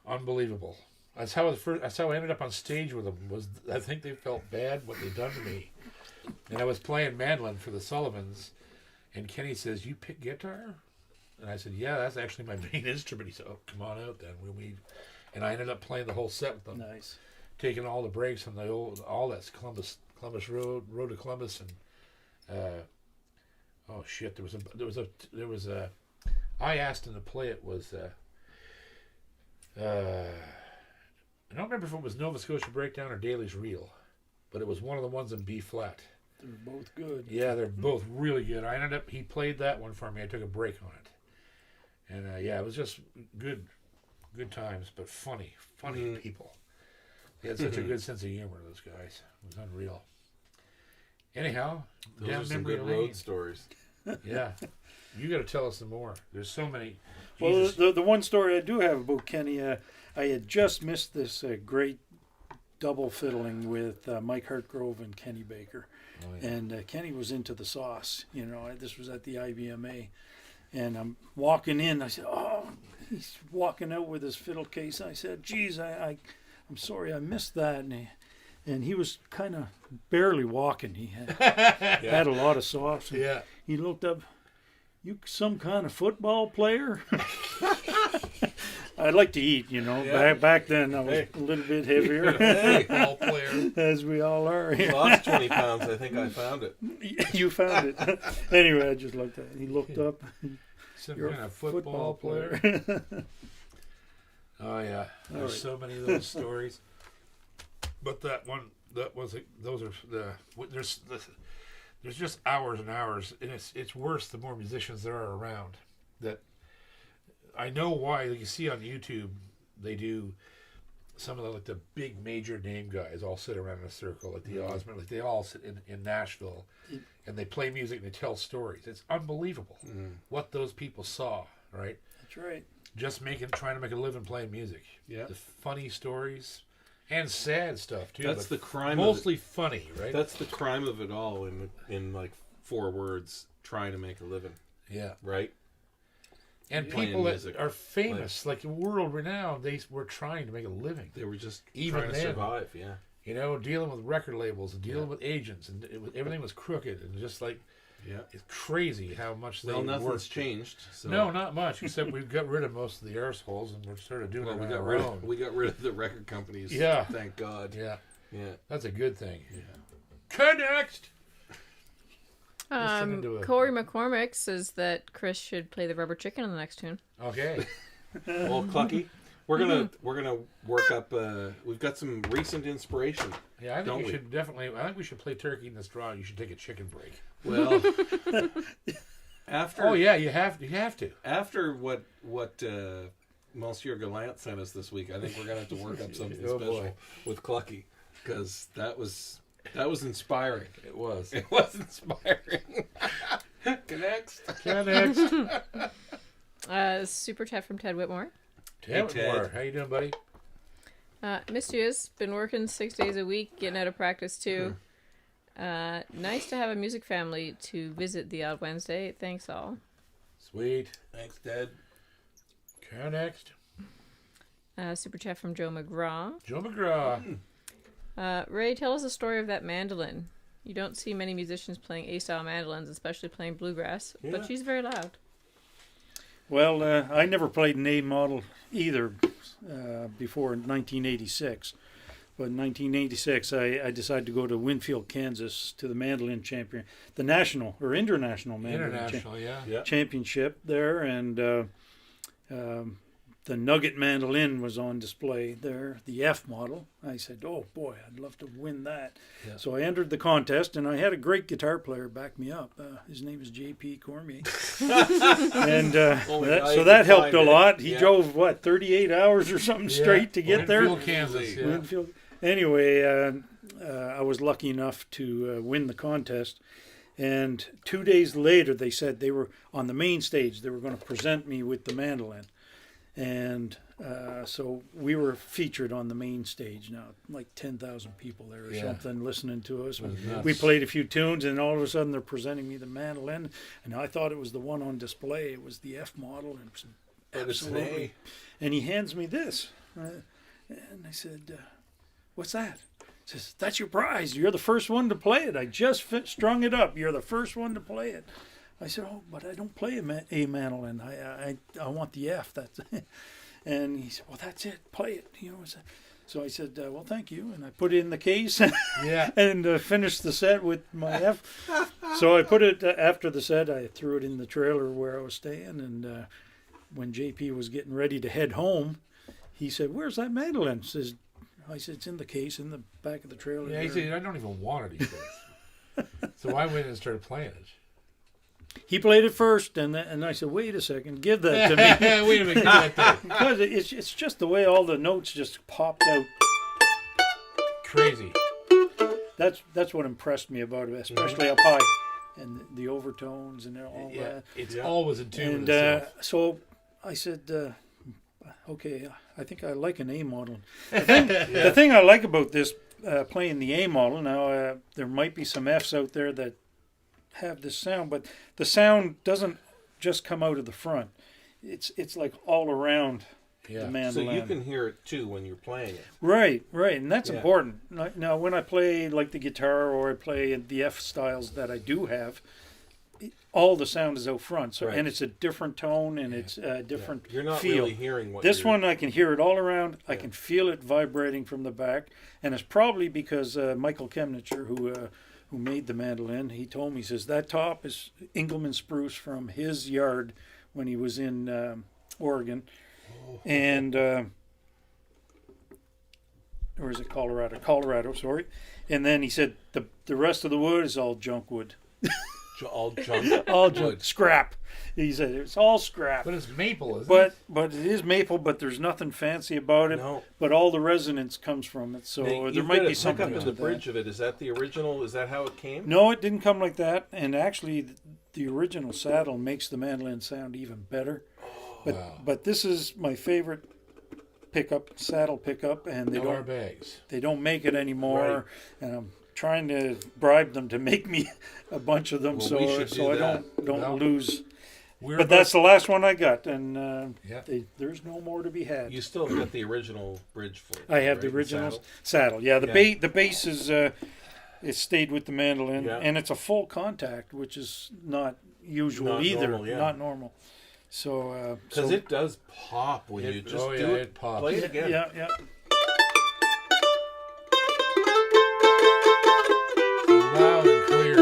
unbelievable. That's how I ended up on stage with them. I think they felt bad what they'd done to me, and I was playing mandolin for the Sullivans, and Kenny says, "You pick guitar?" And I said, "Yeah, that's actually my main instrument." He said, "Oh, come on out then." And I ended up playing the whole set with them. Nice. Taking all the breaks on all that's Columbus Road to Columbus, and oh shit, there was a I asked him to play it was I don't remember if it was Nova Scotia Breakdown or Daly's Reel, but it was one of the ones in B flat. They're both good. Yeah, they're both really good. He played that one for me. I took a break on it. And yeah, it was just good times, but funny people. They had such a good sense of humor, those guys. It was unreal. Anyhow, Those down are some memory good lane. road stories. Yeah. You got to tell us some more. There's so many. Well, Jesus. the one story I do have about Kenny, I had just missed this great double fiddling with Mike Hartgrove and Kenny Baker. Oh, yeah. And Kenny was into the sauce. You know, this was at the IBMA. And I'm walking in. I said, oh, he's walking out with his fiddle case. I said, geez, I'm sorry I missed that. And he was kind of barely walking. He had a lot of sauce. And Yeah. he looked up, you some kind of football player? I'd like to eat, you know. Yeah. Back then, I was a little bit heavier, Hey, Ball player. as we all are. you lost 20 pounds. I think I found it. You found it. Anyway, I just looked at it. He looked up. Some You're kind a of football player. Oh yeah, there's right. so many of those stories. But there's just hours and hours, and it's worse the more musicians there are around. That I know why. Like you see on YouTube, they do some of the big major name guys all sit around in a circle, like the Osmond, like they all sit in Nashville, and they play music and they tell stories. It's unbelievable what those people saw. Right. That's right. Just trying to make a living playing music. Yeah. The funny stories and sad stuff too. That's but the crime. Mostly funny, right? That's the crime of it all. In like 4 words, trying to make a living. Yeah. Right. And Playing people that music. are famous, like world renowned, they were trying to make a living. They were just Even trying to then. survive. Yeah. You know, dealing with record labels and dealing with agents, and everything was crooked and just like Yeah. it's crazy how much they Well, nothing's worked. changed. So. No, not much. Except we've got rid of most of the arseholes and we're sort of doing Well, it we on got our rid own. of the record companies. Yeah. Thank God. Yeah, Yeah. that's a good thing. Yeah. Connect. into a- Corey McCormick says that Chris should play the rubber chicken on the next tune. Okay. Well, Clucky, we're gonna work up. We've got some recent inspiration. Yeah, I think Don't you we? should definitely. I think we should play Turkey in the Straw. You should take a chicken break. Well, after Oh yeah, you have to. after what Monsieur Gallant sent us this week, I think we're gonna have to work up something Oh, special boy. with Clucky, because that was inspiring. It was. It was inspiring. Connects. Next. Super chat from Ted Whitmore. Ted, Ted. how you doing, buddy? Missed you. Been working 6 days a week, getting out of practice too. Nice to have a music family to visit the odd Wednesday. Thanks all. Sweet. Thanks, Dad. Next. Super chat from Joe McGraw. Joe McGraw. Ray, tell us the story of that mandolin. You don't see many musicians playing A-style mandolins, especially playing bluegrass, Yeah. but she's very loud. Well, I never played an A model either before 1986. But in 1986, I decided to go to Winfield, Kansas, to the mandolin champion, the national or international mandolin International, yeah. championship there, and the Nugget mandolin was on display there, the F model. I said, oh boy, I'd love to win that. Yeah. So I entered the contest, and I had a great guitar player back me up. His name is J.P. Cormier. And Only guy so you that could helped find a it. lot. He Yeah. drove, 38 hours or something straight to get there? Winfield, Kansas. Yeah. Winfield. Anyway, I was lucky enough to win the contest. And 2 days later, they said they were on the main stage. They were going to present me with the mandolin. And so we were featured on the main stage now, like 10,000 people there or Yeah. something listening to us. It was nuts. We played a few tunes, and all of a sudden they're presenting me the mandolin. And I thought it was the one on display. It was the F model. And it was But it's an absolutely. A. And he hands me this. And I said, what's that? He says, that's your prize. You're the first one to play it. I just strung it up. You're the first one to play it. I said, oh, but I don't play a mandolin. I want the F. That's And he said, well, that's it. Play it. So I said, well, thank you. And I put it in the case Yeah. and finished the set with my F. So I put it, after the set, I threw it in the trailer where I was staying. And when JP was getting ready to head home, he said, where's that mandolin? I said, it's in the case in the back of the trailer. Yeah, he there." said, I don't even want it. He says. So I went and started playing it. He played it first, and I said, "Wait a second, give that to me." Wait a minute, give that thing. Because it's just the way all the notes just popped out. Crazy. That's what impressed me about it, especially up high, and the overtones and all Yeah, that. it's always in tune with And itself. so I said, "Okay, I think I like an A model." The thing I like about this playing the A model now, there might be some Fs out there that have this sound, but the sound doesn't just come out of the front. It's like all around the Yeah. mandolin. So you can hear it too when you're playing it. Right, and that's Yeah. important. Now, when I play like the guitar or I play the F styles that I do have, all the sound is out front. So, Right. and it's a different tone and it's a different You're not feel. really hearing what This you're... one I can hear it all around. I Yeah. can feel it vibrating from the back, and it's probably because Michael Chemnitzer, who made the mandolin, he told me, he says that top is Engelmann spruce from his yard when he was in Oregon, and or is it Colorado? Colorado, sorry. And then he said the rest of the wood is all junk wood, all junk. all junk wood. scrap. He said it's all scrap. But it's maple, isn't it? But it is maple, but there's nothing fancy about it. No. But all the resonance comes from it, so Now, there you've might got be a something pickup to in the bridge that. of it. Is that the original? Is that how it came? No, it didn't come like that. And actually, the original saddle makes the mandolin sound even better. But Wow. but this is my favorite saddle pickup, and LR bags. they don't make it anymore. And I'm trying to bribe them to make me a bunch of them, Well, we should do I that. don't Well, lose. We're But that's the last one I got, and Yeah. there's no more to be had. You still got the original bridge for it. I have right? the original saddle? saddle. Yeah, Yeah. the bass is it stayed with the mandolin, Yeah. and it's a full contact, which is not usual Not either. normal, yeah. Not normal. So Because it does pop when you just oh, do yeah, it. it pops. Play it again. yeah. Loud and clear.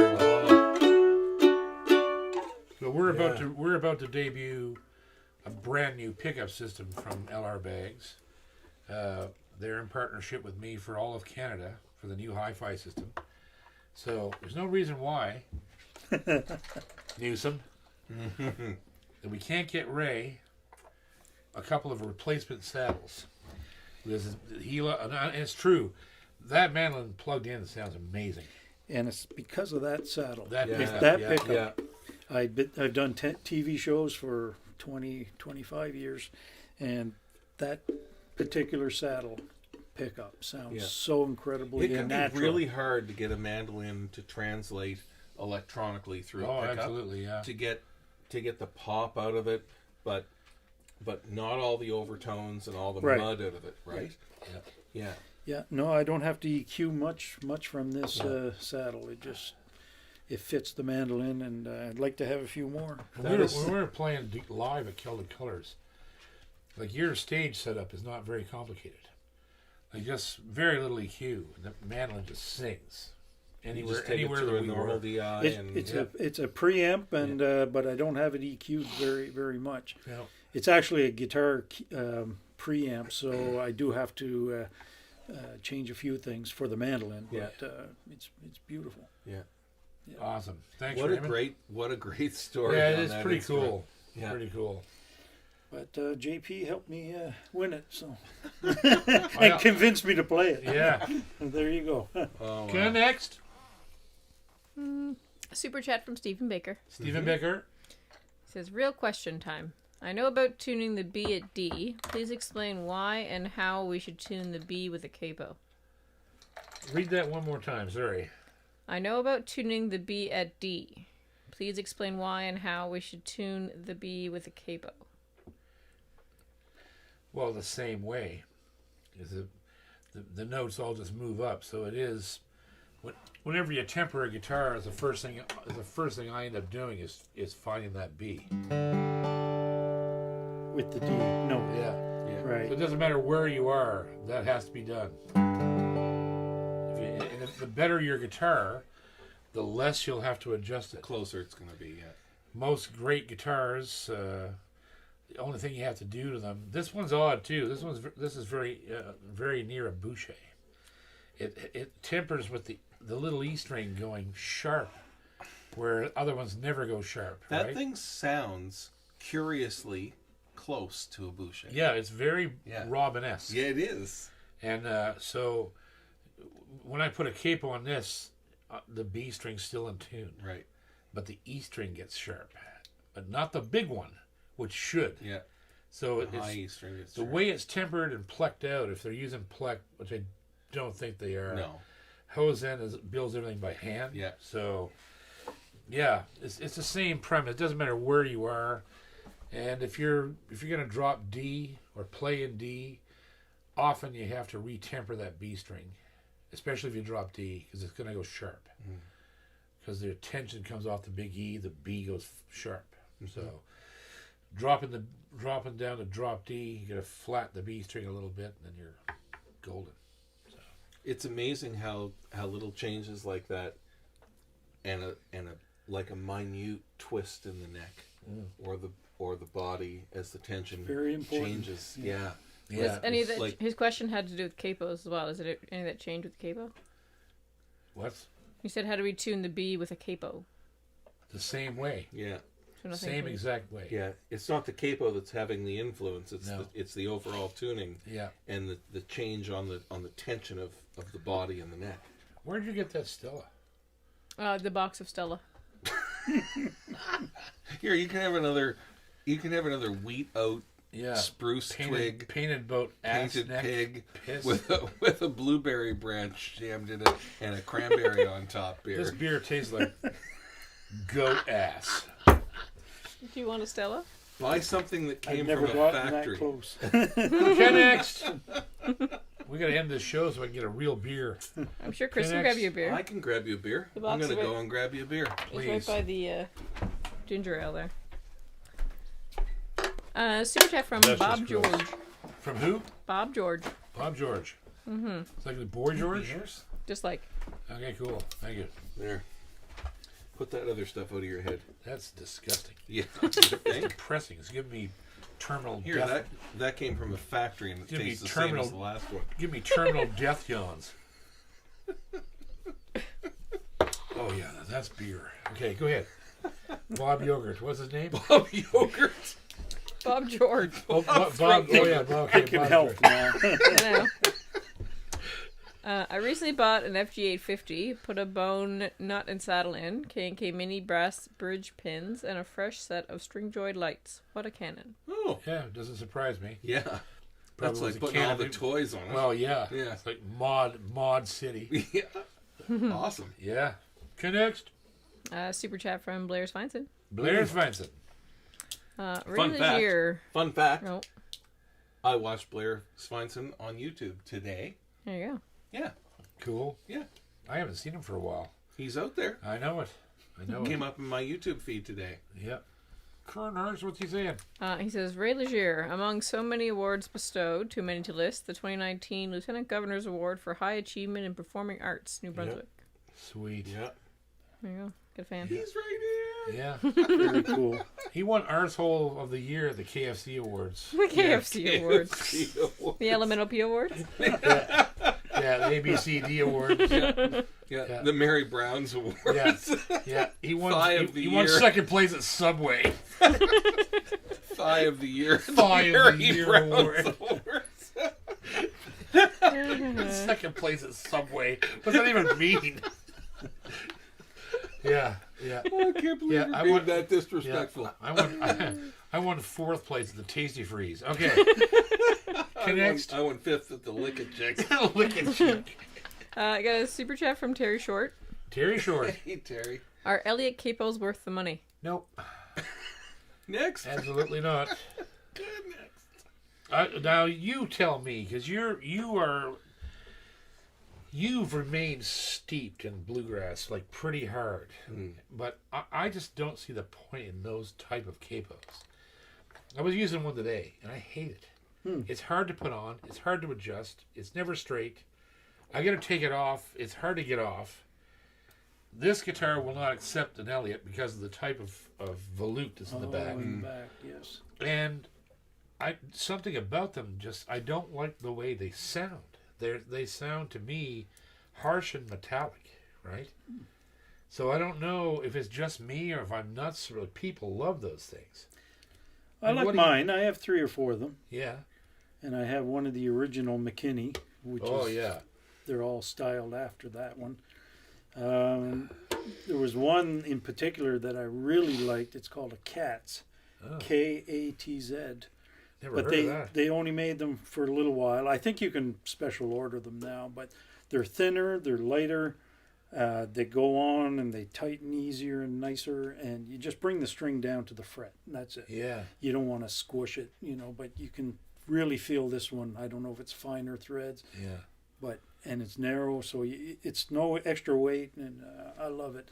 So we're about to debut a brand new pickup system from LR Bags. They're in partnership with me for all of Canada for the new hi-fi system. So there's no reason why Newsom that we can't get Ray a couple of replacement saddles. Because and it's true. That mandolin plugged in sounds amazing. And it's because of that saddle. That Yeah, pickup. that yeah, pickup. yeah. I've done TV shows for 20, 25 years, and that particular saddle pickup sounds Yeah. so incredibly It can natural. be really hard to get a mandolin to translate electronically through Oh, a pickup. absolutely, yeah. To get the pop out of it, but not all the overtones and all the Right. mud out of it, right? Yeah. Yeah. Yeah, no, I don't have to EQ much from this saddle. It fits the mandolin, and I'd like to have a few more. When we were playing live at Celtic Colors, like your stage setup is not very complicated. Like just very little EQ. The mandolin just sings You anywhere, just take anywhere it that through a we normal were. DI It's a preamp, and but I don't have it EQ'd very much. Yeah. It's actually a guitar preamp, so I do have to change a few things for the mandolin. Yeah. But it's beautiful. Yeah. Awesome. Thanks, What Raymond. a great story. Yeah, on it's that pretty instrument. cool. Yeah. Pretty cool. But JP helped me win it, so yeah. and convinced me to play it. Yeah. There you go. Oh, Okay, wow. next. Super chat from Stephen Baker. Stephen Becker. Says, real question time. I know about tuning the B at D. Please explain why and how we should tune the B with a capo. Read that one more time. Sorry. I know about tuning the B at D. Please explain why and how we should tune the B with a capo. Well, the same way. Is the notes all just move up, so it is. Whenever you temper a guitar, the first thing I end up doing is finding that B. With the D. No. Yeah. Yeah. Right. So it doesn't matter where you are, that has to be done. If the better your guitar, the less you'll have to adjust The it. closer it's going to be, yeah. Most great guitars, the only thing you have to do to them. This one's odd too. This is very near a boucher. It tempers with the little E string going sharp where other ones never go sharp. That right? thing sounds curiously close to a Boucher. Yeah, it's very Robin-esque. Yeah, it is. And so when I put a capo on this, the B string's still in tune. Right. But the E string gets sharp. But not the big one, which should. Yeah. So The high E string is the way it's tempered and plucked out, if they're using pluck, which I don't think they are. No. Hosen builds everything by hand. Yeah. So, yeah, it's the same premise. It doesn't matter where you are. And if you're going to drop D or play in D, often you have to retemper that B string, especially if you drop D, because it's going to go sharp. Because the tension comes off the big E, the B goes sharp. So dropping down to drop D, you got to flatten the B string a little bit, and then you're golden. So it's amazing how little changes like that, and a like a minute twist in the neck, or the body as the tension Very important. changes. Yeah. Was any of that, like- his question had to do with capos as well. Is it any of that change with capo? what? You said how do we tune the B with a capo? The same way. Yeah. So nothing Same to- exact way. Yeah. It's not the capo that's having the influence. It's No. it's the overall tuning Yeah. and the change on the tension of the body and the neck. Where did you get that Stella? The box of Stella. Here, you can have another wheat oat Yeah. spruce twig Painted boat ass painted neck. pig Piss. with a blueberry branch jammed in it and a cranberry on top This beer. beer tastes like goat ass. Do you want a Stella? Buy something that I've came never from a gotten that factory. close. Okay, next. We gotta end this show so I can get a real beer. I'm sure Chris will Next. grab you a beer. I can grab you a beer. The I'm box gonna of go it. and grab you a beer. It's Please. right by the ginger ale there. Super chat from That's Bob just gross. George. From who? Bob George. Bob George. Mm-hmm. It's like the boy George? Just like. Okay, cool. Thank you. There. Put that other stuff out of your head. That's disgusting. Yeah. Depressing. It's giving me terminal Here, death. that came from a factory and it Give me tastes the same terminal- as the last one. Give me terminal death yawns. Oh yeah, that's beer. Okay, go ahead. Bob Yogurt. What's his name? Bob Yogurt. Bob George. Oh, Bob. Oh yeah. Okay, I can Bob help George. now. I know. I recently bought an FG850, put a bone nut and saddle in, K&K mini brass bridge pins, and a fresh set of string-joyed lights. What a cannon. Oh. Yeah, it doesn't surprise me. Yeah. Probably That's was like a putting all can the of- toys on it. Well, yeah. Yeah. It's like Mod City. Yeah. Awesome. Yeah. Okay, next. Super chat from Blair's Feinson. Blair Svensson. Ray Fun fact. Legere. Fun fact. Oh, I watched Blair Svensson on YouTube today. there you go. Yeah. Cool. Yeah. I haven't seen him for a while. He's out there. I know it. I know Came up in my YouTube feed today. Yep. Kerners, what's he saying? He says, Ray Legere, among so many awards bestowed, too many to list, the 2019 Lieutenant Governor's Award for High Achievement in Performing Arts, New Brunswick. Sweet. Yeah. There you go. Good fan. He's right here. Yeah. Very cool. He won Arsehole of the Year at the KFC Awards. The KFC Awards. KFC. The Elemental P Awards. Yeah, the ABCD Awards. Yeah. Yeah. The Mary Brown's Awards. Yeah. Yeah. He won. Thigh of the he won year. second place at Subway. Thigh of the Year. Thigh of the Mary Year Brown's Award. Awards. Second place at Subway. What's that even mean? Yeah. Yeah. Oh, I can't believe Yeah, you're I being want- that Yeah. disrespectful. I won fourth place at the Tasty Freeze. Okay. Next. I won fifth at the Lick It Chicks. Look at you. I got a super chat from Terry Short. Terry Short. Hey, Terry. Are Elliot capos worth the money? Nope. Next. Absolutely not. Next. Now you tell me, because you've remained steeped in bluegrass like pretty hard, but I just don't see the point in those type of capos. I was using one today, and I hate it. It's hard to put on. It's hard to adjust. It's never straight. I got to take it off. It's hard to get off. This guitar will not accept an Elliott because of the type of volute that's in the back. In the back, yes. And something about them I don't like the way they sound. They sound to me harsh and metallic, right? So I don't know if it's just me or if I'm nuts, but people love those things. I And like what do you- mine. I have 3 or 4 of them, Yeah. and I have one of the original McKinney, which Oh, is yeah. they're all styled after that one. There was one in particular that I really liked. It's called a Katz, Oh, Katz. never But heard of that. they only made them for a little while. I think you can special order them now, but they're thinner, they're lighter. They go on and they tighten easier and nicer, and you just bring the string down to the fret, and that's it. Yeah. You don't want to squish it, but you can really feel this one. I don't know if it's finer threads, Yeah. and it's narrow, so it's no extra weight, and I love it.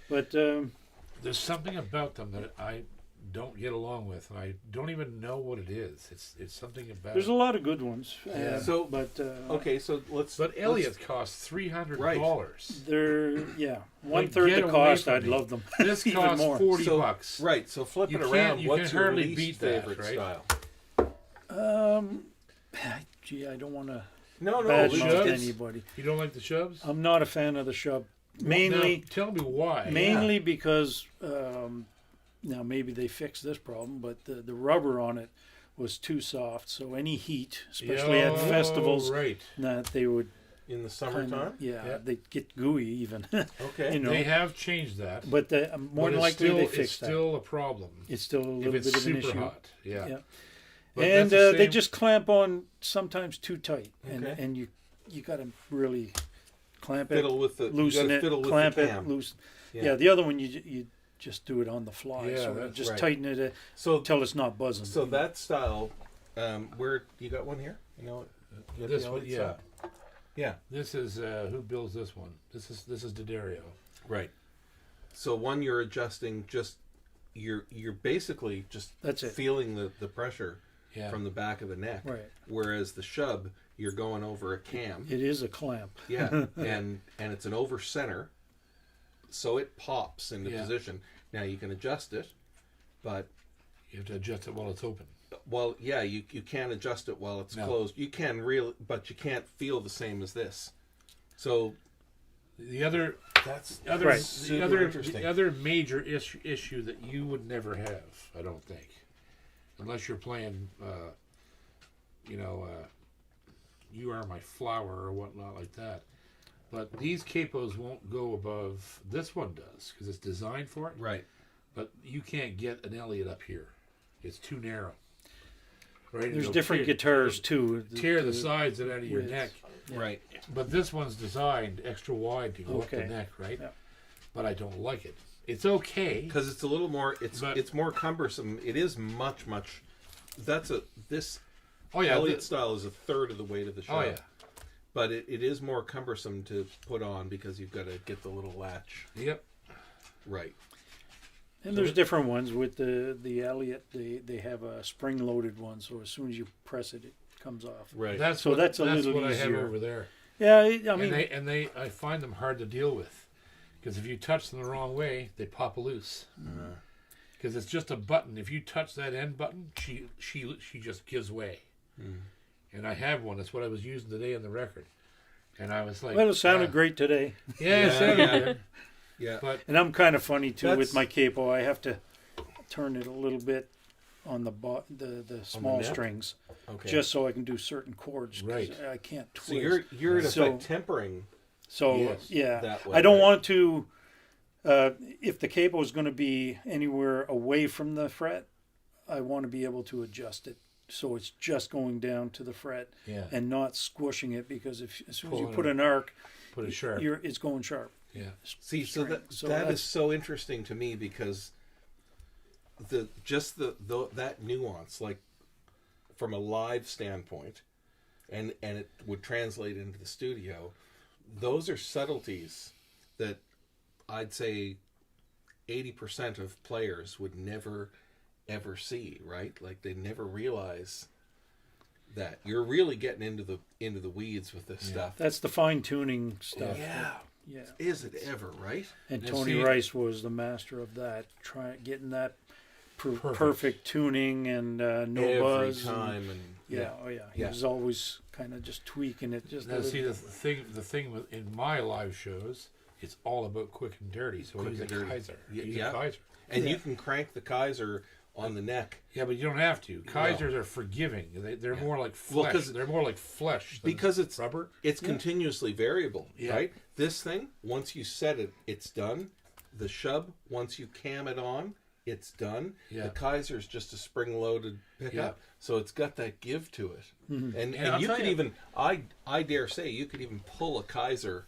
But There's something about them that I don't get along with, and I don't even know what it is. It's something about. there's a lot of good ones. Yeah. So, but Okay, so let's. But Elliot costs $300. they're one Like, third get the away cost. from I'd me. love them. This Even costs more. $40. Right, so flip You it can't- around. you What's can your hardly least beat that, favorite right? style? Gee, I don't want to No, badmouth shoves? anybody. You don't like the shoves? I'm not a fan of the shove. Mainly, Now, tell me why. mainly because now maybe they fixed this problem, but the rubber on it was too soft. So any heat, especially at festivals, Right. that they would In the kind summertime? of, Yeah. they'd get gooey even. Okay. They have changed that. but more but than it's likely still, they it's fixed that. still a problem. It's still a If little it's bit of an super issue. hot. Yeah. Yeah. But And that's the they same- just clamp on sometimes too tight, Okay. and you got to really clamp it, Fiddle with the loosen you gotta it, fiddle with clamp the it, cam. loosen. Yeah. Yeah, the other one you just do it on the fly, Yeah, so that's just right. tighten it So until it's not buzzing. so that style, where you got one here? You know, you got This the one, Elliott yeah. style? Yeah. This is who builds this one? This is D'Addario. Right. So one you're adjusting just you're basically just That's it. feeling the pressure Yeah. from the back of the neck. Right. Whereas the shub, you're going over a cam. It is a clamp. Yeah. and it's an over center, so it pops into Yeah. position. Now you can adjust it, but You have to adjust it while it's open. well, yeah, you can't adjust it while it's No. closed. You can really, but you can't feel the same as this. So The other that's Right. super interesting. the other major issue that you would never have, I don't think, unless you're playing, You Are My Flower or whatnot like that. But these capos won't go above. This one does because it's designed for it. Right. But you can't get an Elliott up here. It's too narrow. Right. There's It'll different tear- guitars too. Tear the sides out of your width. neck. Yeah. Right. But this one's designed extra wide to go up the Okay. neck, right? Yeah. But I don't like it. It's okay. Because it's a little more. But- It's more cumbersome. It is much. This Oh yeah. Elliott style is a third of the weight of the shub. Oh yeah. But it is more cumbersome to put on because you've got to get the little latch Yep. right. And there's different ones with the Elliott. They have a spring-loaded one, so as soon as you press it, it comes off. Right. That's So what, that's a little what I have easier. over there. Yeah, I mean, I find them hard to deal with because if you touch them the wrong way, they pop loose. Because it's just a button. If you touch that end button, she just gives way. And I have one. That's what I was using today in the record. And I was like, well, it sounded great today. Yeah, it sounded Yeah. good. Yeah. But And I'm kind of funny too That's- with my capo. I have to turn it a little bit on the small neck? strings, Okay. just so I can do certain chords. 'cause Right. I can't twist. so you're in So- effect tempering. So Yes. yeah, That way, I don't right. want to. If the capo is going to be anywhere away from the fret, I want to be able to adjust it so it's just going down to the fret yeah, and not squishing it. Because as soon as you Pulling put it. an arc, put it sharp. it's going sharp. Yeah. See, so string. that So that that's- is so interesting to me because that nuance, like from a live standpoint, and it would translate into the studio. Those are subtleties that I'd say 80% of players would never ever see. Right? Like they never realize that you're really getting into the weeds with this stuff. That's the fine tuning stuff. Yeah. Yeah. Is it ever, right? And And Tony see- Rice was the master of that, getting that Perfect. perfect tuning and no Every buzz. and- time and yeah, oh yeah. He Yeah. was always kind of just tweaking it just a Now, little see, bit. the thing in my live shows it's all about quick and dirty. So use a Kaiser. Use a Kaiser. And you can crank the Kaiser on the neck. Yeah, but you don't have to. Kaisers are forgiving. They're more like flesh. Well, they're more like flesh than because it's rubber. It's continuously variable, right? This thing, once you set it, it's done. The shub, once you cam it on, it's done. The Kaiser's just a spring-loaded pickup, so it's got that give to it. Mm-hmm. And you could even, I dare say, you could even pull a Kaiser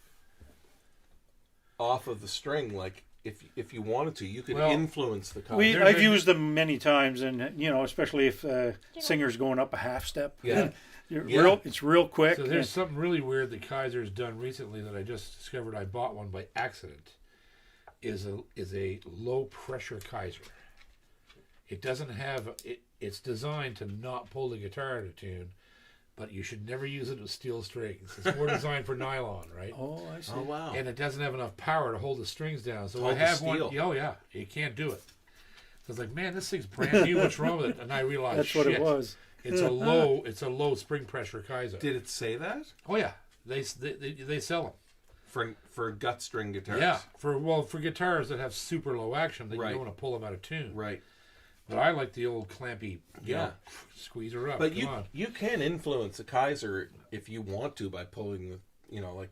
off of the string, like if you wanted to, you could influence the Kaiser. I've used them many times, and especially if singer's going up a half step. Yeah. It's real quick. So there's something really weird that Kaiser's done recently that I just discovered. I bought one by accident. Is a low pressure Kaiser. It doesn't have it's designed to not pull the guitar out of tune, but you should never use it with steel strings. It's more designed for nylon, right? Oh, I see. Oh, wow. And it doesn't have enough power to hold the strings down. So Hold I have the one. steel. Oh yeah, you can't do it. So I was like, man, this thing's brand new. What's wrong with it? And I realized That's what it was. It's a low spring pressure Kaiser. Did it say that? Oh yeah, they sell them. For gut string guitars. Yeah, for guitars that have super low action, that you don't want to pull them out of tune. Right. But I like the old clampy, squeeze her up. But Come on. you can influence a Kaiser if you want to by pulling the, like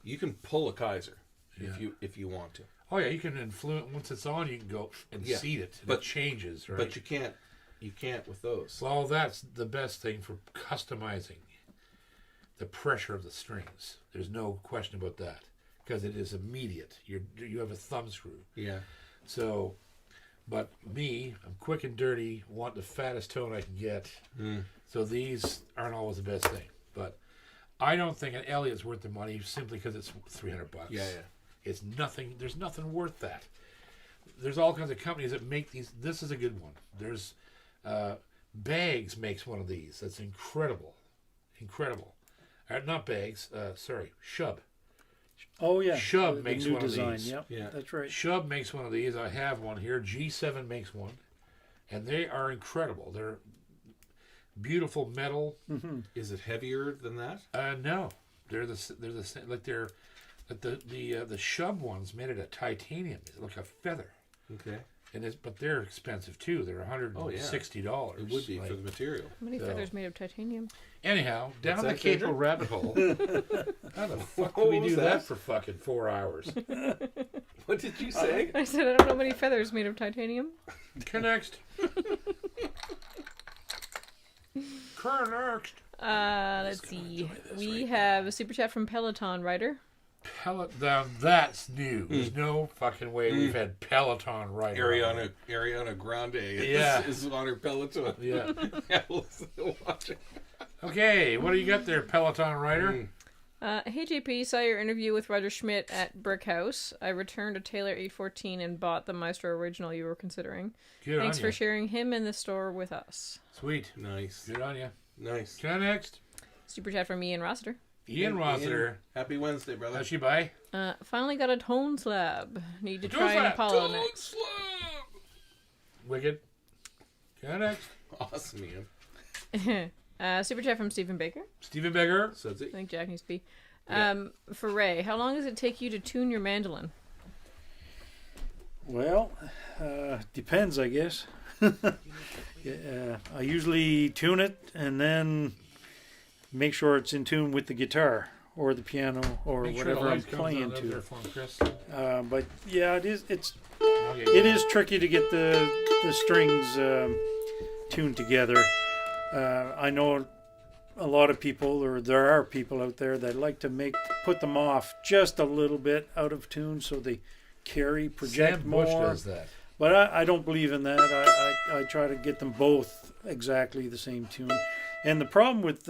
you can pull a Kaiser if you want to. Oh yeah, you can influence once it's on. You can go and seat it. But it changes, right? But you can't with those. Well, that's the best thing for customizing the pressure of the strings. There's no question about that because it is immediate. You have a thumb screw. Yeah. So, but me, I'm quick and dirty. Want the fattest tone I can get. So these aren't always the best thing. But I don't think an Elliott's worth the money simply because it's $300. Yeah. It's nothing. There's nothing worth that. There's all kinds of companies that make these. This is a good one. There's Bags makes one of these. That's incredible. Not Bags. Shub. Oh yeah. Shub the makes new one design. of these. Yep. Yeah. That's right. Shub makes one of these. I have one here. G7 makes one, and they are incredible. They're beautiful metal. Mm-hmm. Is it heavier than that? No, they're the same. Like the Shub ones made it of titanium. It's like a feather. Okay. But they're expensive too. They're $160. It would be for the material. How many feathers made of titanium? Anyhow, down the that, cable Ginger? rabbit hole. How the fuck do we do that for fucking 4 hours? What did you say? I said I don't know many feathers made of titanium. Next. Next. Let's see. We have a super chat from Peloton Rider. Now that's new. There's no fucking way we've had Peloton right. Ariana Grande is on her Peloton. Yeah. Watching. Okay, what do you got there, Peloton Rider? Hey JP, saw your interview with Roger Schmidt at Brick House. I returned a Taylor 814 and bought the Maestro original you were considering. Thanks for sharing him in the store with us. Sweet. Nice. Good on you. Nice. Next. Super chat from Ian Rossiter. Ian Rossiter. Happy Wednesday, brother. How'd she buy? Finally got a tone slab. Need to try an Apollo next. Wicked. Next. Awesome, Ian. Super chat from Stephen Baker. Stephen Baker. I think Jack needs to be. For Ray, how long does it take you to tune your mandolin? Well, depends, I guess. I usually tune it and then make sure it's in tune with the guitar or the piano or whatever I'm playing to. But yeah, it is tricky to get the strings tuned together. I know a lot of people, or there are people out there that like to put them off just a little bit out of tune so they project Sam more. Bush does that. But I don't believe in that. I try to get them both exactly the same tune. And the problem with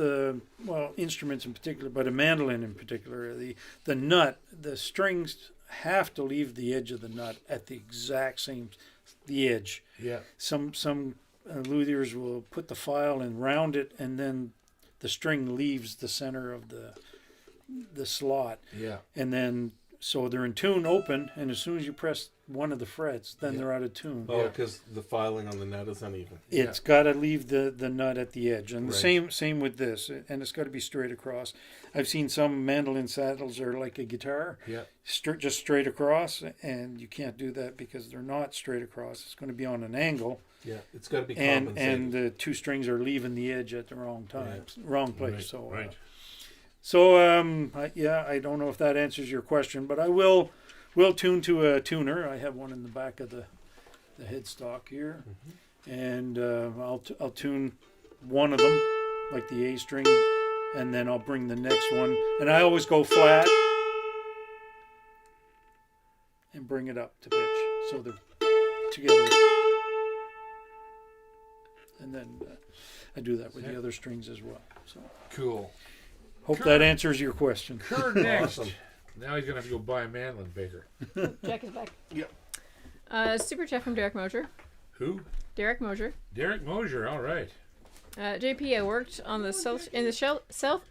instruments in particular, but a mandolin in particular, the nut, the strings have to leave the edge of the nut at the exact same, the edge. Yeah. Some luthiers will put the file and round it, and then the string leaves the center of the slot. Yeah. And then so they're in tune open, and as soon as you press one of the frets, then they're out of tune. Oh, because the filing on the nut is uneven. It's got to leave the nut at the edge, and the Right. same with this, and it's got to be straight across. I've seen some mandolin saddles are like a guitar, just straight across, and you can't do that because they're not straight across. It's going to be on an angle, Yeah, it's got to be and compensated. the two strings are leaving the edge at the wrong time, wrong place. Right. I don't know if that answers your question, but I will tune to a tuner. I have one in the back of the headstock here, and I'll tune one of them, like the A string, and then I'll bring the next one, and I always go flat and bring it up to pitch, so they're together, and then I do that with the other strings as well. So Cool. hope that answers your question. Kurt next. Awesome. Now he's going to have to go buy a mandolin baker. Jack is back. Yep. Super chat from Derek Mosier. Who? Derek Mosier. Derek Mosier. All right. JP, I worked on the South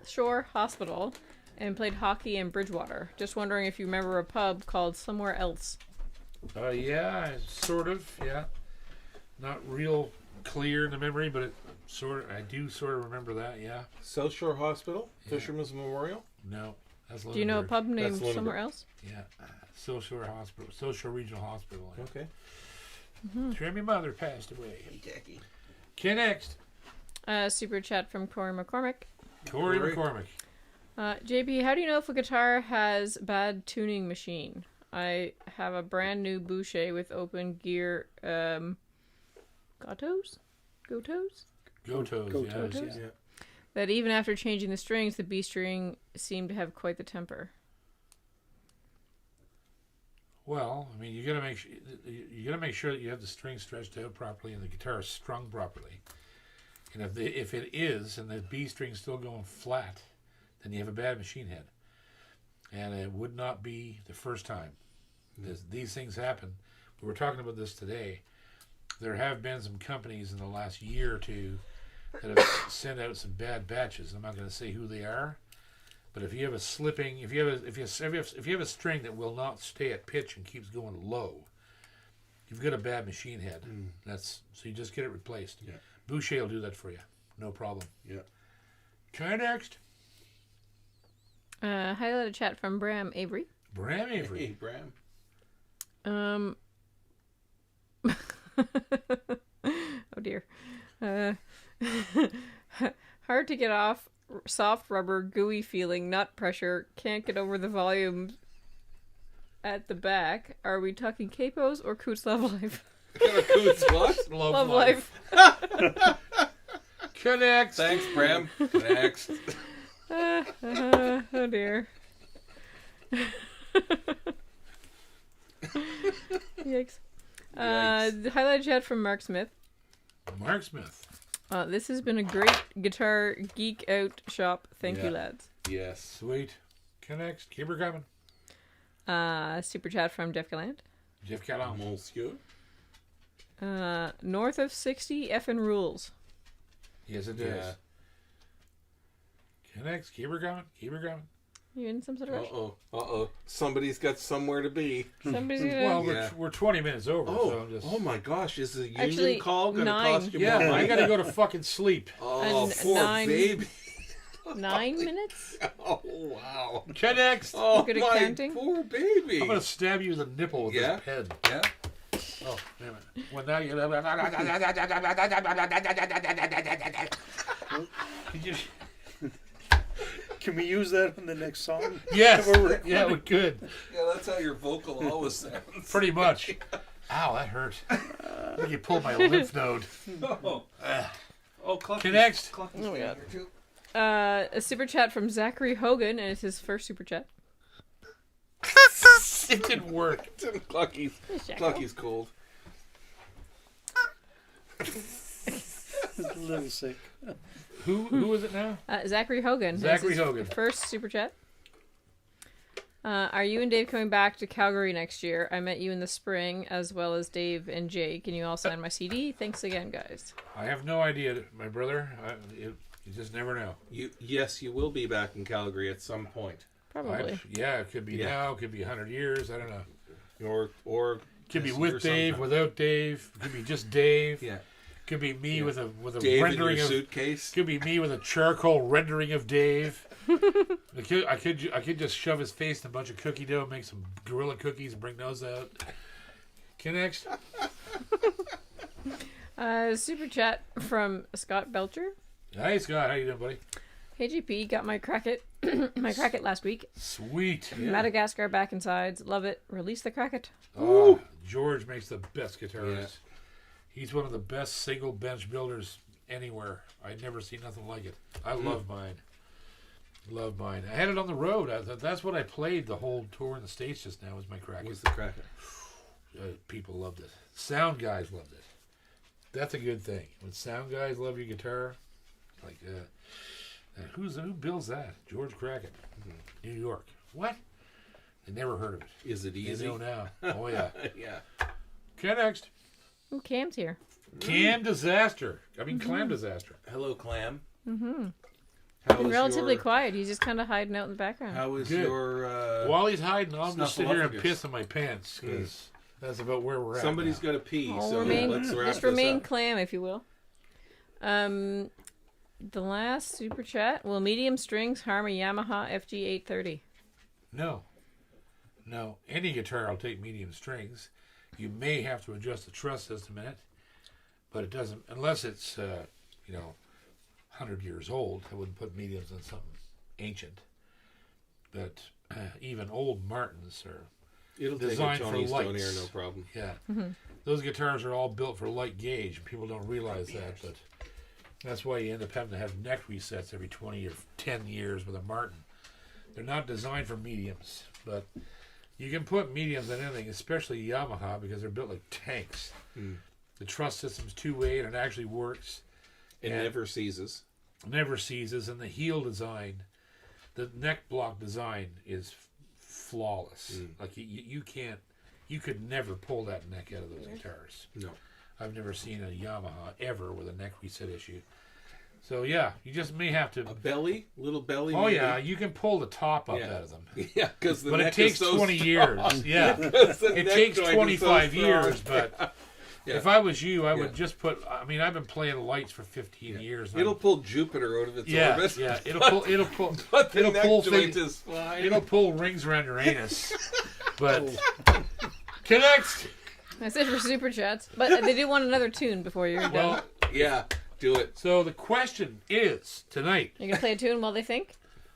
Shore Hospital and played hockey in Bridgewater. Just wondering if you remember a pub called Somewhere Else. Yeah, sort of. Yeah. Not real clear in the memory, but I do sort of remember that. Yeah. South Shore Hospital, Fisherman's Memorial. No. That's Do you know a Lunenburg. pub named Lunenburg. Somewhere Else? Yeah. South Shore Hospital. South Shore Regional Hospital. Yeah. Okay. Sure, my mother passed away. Okay, next. Super chat from Corey McCormick. Corey McCormick. JP, how do you know if a guitar has bad tuning machine? I have a brand new Boucher with open gear Gotos? Gotos. Gotos, Yeah. yeah. That even after changing the strings, the B string seemed to have quite the temper. Well, I mean, you gotta make sure that you have the string stretched out properly and the guitar is strung properly. And if it is, and the B string's still going flat, then you have a bad machine head. And it would not be the first time. These things happen. We were talking about this today. There have been some companies in the last year or two that have sent out some bad batches. I'm not going to say who they are, but if you have a slipping, if you have a string that will not stay at pitch and keeps going low, you've got a bad machine head. So you just get it replaced. Yeah. Boucher will do that for you, no problem. Yeah. Try next. Highlighted chat from Bram Avery. Bram Avery. Hey, Bram. Oh dear. Hard to get off, soft rubber, gooey feeling, nut pressure, can't get over the volume at the back. Are we talking capos or Coots Love Life? What? Love Life. Connect. Thanks, Bram. Next. Oh dear. Yikes. The highlighted chat from Mark Smith. Mark Smith. This has been a great guitar geek out shop. Thank you, Yeah. lads. Yes. Sweet. Connect. Keep her coming. Super chat from Jeff Gallant. Jeff Callum. Monsieur. North of 60 effing rules. Yes, it does. Yeah. Connect. Keep her coming. Keep her coming. You in some sort of rush? Uh-oh. Somebody's got somewhere to be. Somebody's gonna... Well, Yeah. we're 20 minutes over, so Oh, I'm just... oh my gosh. Is the union Actually, call going to 9. cost you Yeah, more I money? gotta go to fucking sleep. Oh, And poor 9 baby. 9 minutes? Oh, wow. Connect. Oh, Good at my counting? poor baby. I'm gonna stab you in the nipple with Yeah? this pen. Yeah. Oh, damn it. Well, now you... Could you... Can we use that in the next song? Yes. We're Yeah, we could. Yeah, that's how your vocal always sounds. Pretty much. Ow, that hurt. I think you pulled my lymph node. Oh, Clucky's, Connect. Clucky's Oh, my God. here too. A super chat from Zachary Hogan, and it's his first super chat. It didn't work. Clucky's cold. a little sick. Who is it now? Zachary Hogan. Zachary is his Hogan. First super chat. Are you and Dave coming back to Calgary next year? I met you in the spring, as well as Dave and Jake. Can you all sign my CD? Thanks again, guys. I have no idea, my brother. You just never know. Yes, you will be back in Calgary at some point. Probably. Yeah, it could be now. It could be 100 years. I don't know. Or Could be with Dave, without Dave. Could be just Dave. Yeah. Could be me with a Dave rendering in your of suitcase. Could be me with a charcoal rendering of Dave. I could just shove his face in a bunch of cookie dough, make some gorilla cookies, and bring those out. Okay, next. Super chat from Scott Belcher. Hey Scott, how you doing, buddy? Hey GP, got my cracket last week. Sweet. Yeah. Madagascar back and sides, love it. Release the cracket. Oh, George makes the best guitars. Yeah. He's one of the best single bench builders anywhere. I've never seen nothing like it. I love mine. Love mine. I had it on the road. That's what I played the whole tour in the States just now was my cracket. What's the cracket? People loved it. Sound guys loved it. That's a good thing. When sound guys love your guitar, like who builds that? George Crackett, New York. What? I never heard of it. Is it easy? You know now. Oh yeah. Yeah. Okay, next. Ooh, Cam's here. Clam Disaster. Clam Disaster. Hello, Clam. Mm-hmm. How Been is relatively your, quiet. He's just kind of hiding out in the background. How is Good. your... While he's hiding, I'm just sitting here and Snuffleupagus. piss in my pants because that's about where we're at. Somebody's now. got to pee, I'll so remain, let's wrap just this remain up. clam, if you will. The last super chat. Will medium strings harm a Yamaha FG830? No. Any guitar will take medium strings. You may have to adjust the truss system in it, but it doesn't unless it's 100 years old. I wouldn't put mediums on something ancient. But even old Martins are It'll designed take a for Tony Stone lights. here, no problem. Yeah. Those guitars are all built for light gauge. People don't realize that, but that's why you end up having to have neck resets every 20 or 10 years with a Martin. They're not designed for mediums, but you can put mediums on anything, especially Yamaha, because they're built like tanks. The truss system's two-way, and it actually works. It never seizes. Never seizes, and the heel design, the neck block design is flawless. Like you could never pull that neck out of those guitars. No. I've never seen a Yamaha ever with a neck reset issue. So yeah, you just may have to. A belly? Little belly? Oh maybe? yeah, you can pull the top up Yeah. out of them. Yeah, because the But neck it takes is so 20 strong. years. Yeah. The It neck takes joint is 25 so years, strong. but Yeah. if I was you, I Yeah. would just put. I mean, I've been playing lights for 15 years. and It'll pull Jupiter out of its yeah, orbit. yeah. It'll pull. But the it'll neck pull joint things. is fine. It'll pull rings around Uranus. But connect. That's it for super chats. But they do want another tune before you're done. Well, Yeah, do it. so the question is tonight. You're gonna play a tune while they think.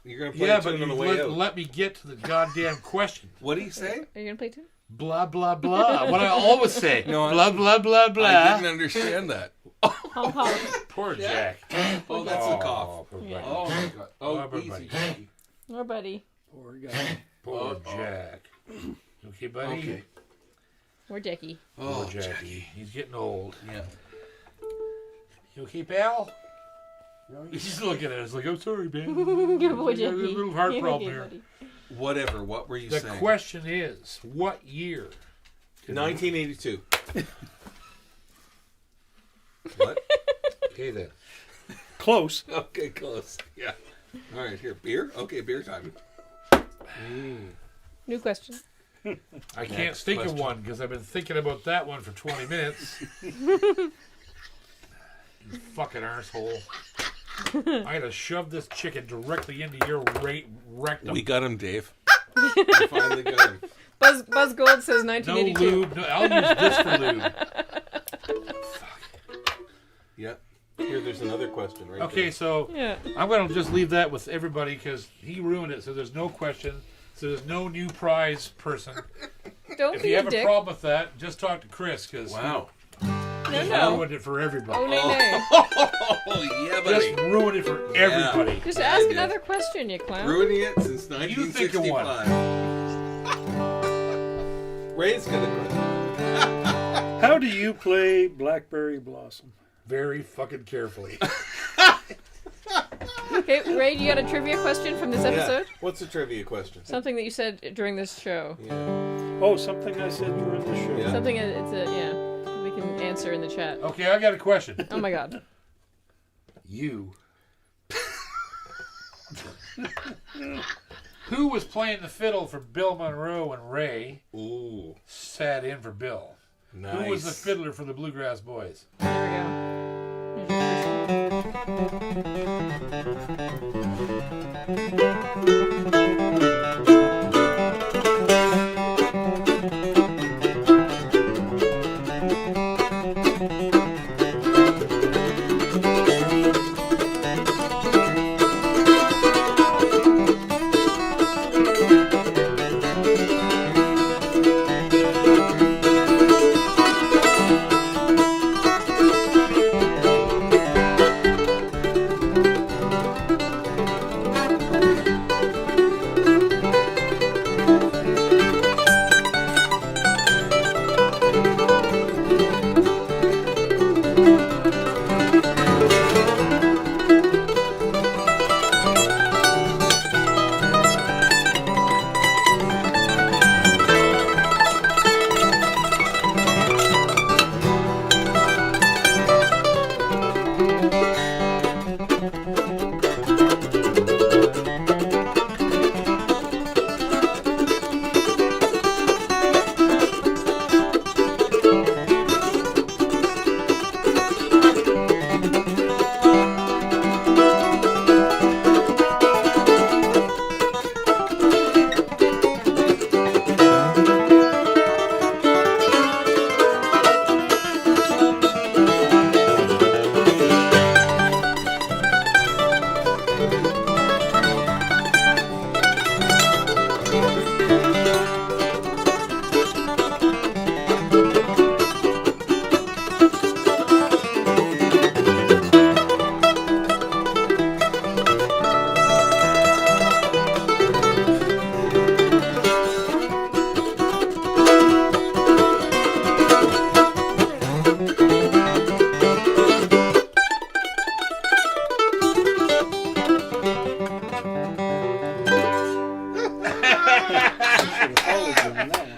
You're going to play Yeah, a but tune on the way out. let me get to the goddamn question. What do you say? Are you gonna play a tune? Blah blah blah. What I always say. No, blah blah blah I blah. didn't understand that. Honk honk. Poor Jack. Oh, that's the cough. Poor buddy. Yeah. Oh, my God. Oh, Oh, everybody. easy. Oh, buddy. Poor guy. Poor Jack. Okay, buddy. Okay. Or Jackie. Poor Oh, Jackie. He's getting old. Yeah. You okay, pal? He's just looking at us like, I'm sorry, man. Good boy, I got a Jackie. little heart You're problem okay, here. buddy. Whatever. What were you The saying? question is, what year? 1982. What? Okay, then. Close. Okay, close. Yeah. All right, here. Beer? Okay, beer time. New question. I can't Next think of question. one because I've been thinking about that one for 20 minutes. You fucking arsehole. I had to shove this chicken directly into your rectum. We got him, Dave. We finally got him. Buzz Gold says No 1982. lube. No, I'll use this for lube. Yeah. Here, there's another question right Okay, there. so Yeah. I'm going to just leave that with everybody because he ruined it. So there's no question. So there's no new prize person. Don't If be you a have a dick. problem with that, just talk to Chris because Wow. No, he no. ruined it for everybody. Oh, no, no. Oh, yeah, Just buddy. ruined it for everybody. Just Yeah, ask I did. another question, you clown. Ruining it since You think of one. 1965. Ray's got a question. How do you play Blackberry Blossom? Very fucking carefully. Okay, Ray, do you got a trivia question from this episode? Yeah. What's the trivia question? Something that you said during this show. Yeah. Oh, something I said during the show. Yeah. Something we can answer in the chat. Okay, I got a question. Oh my god. You Who was playing the fiddle for Bill Monroe when Ray Ooh. sat in for Bill? Nice. Who was the fiddler for the Bluegrass Boys? There we go.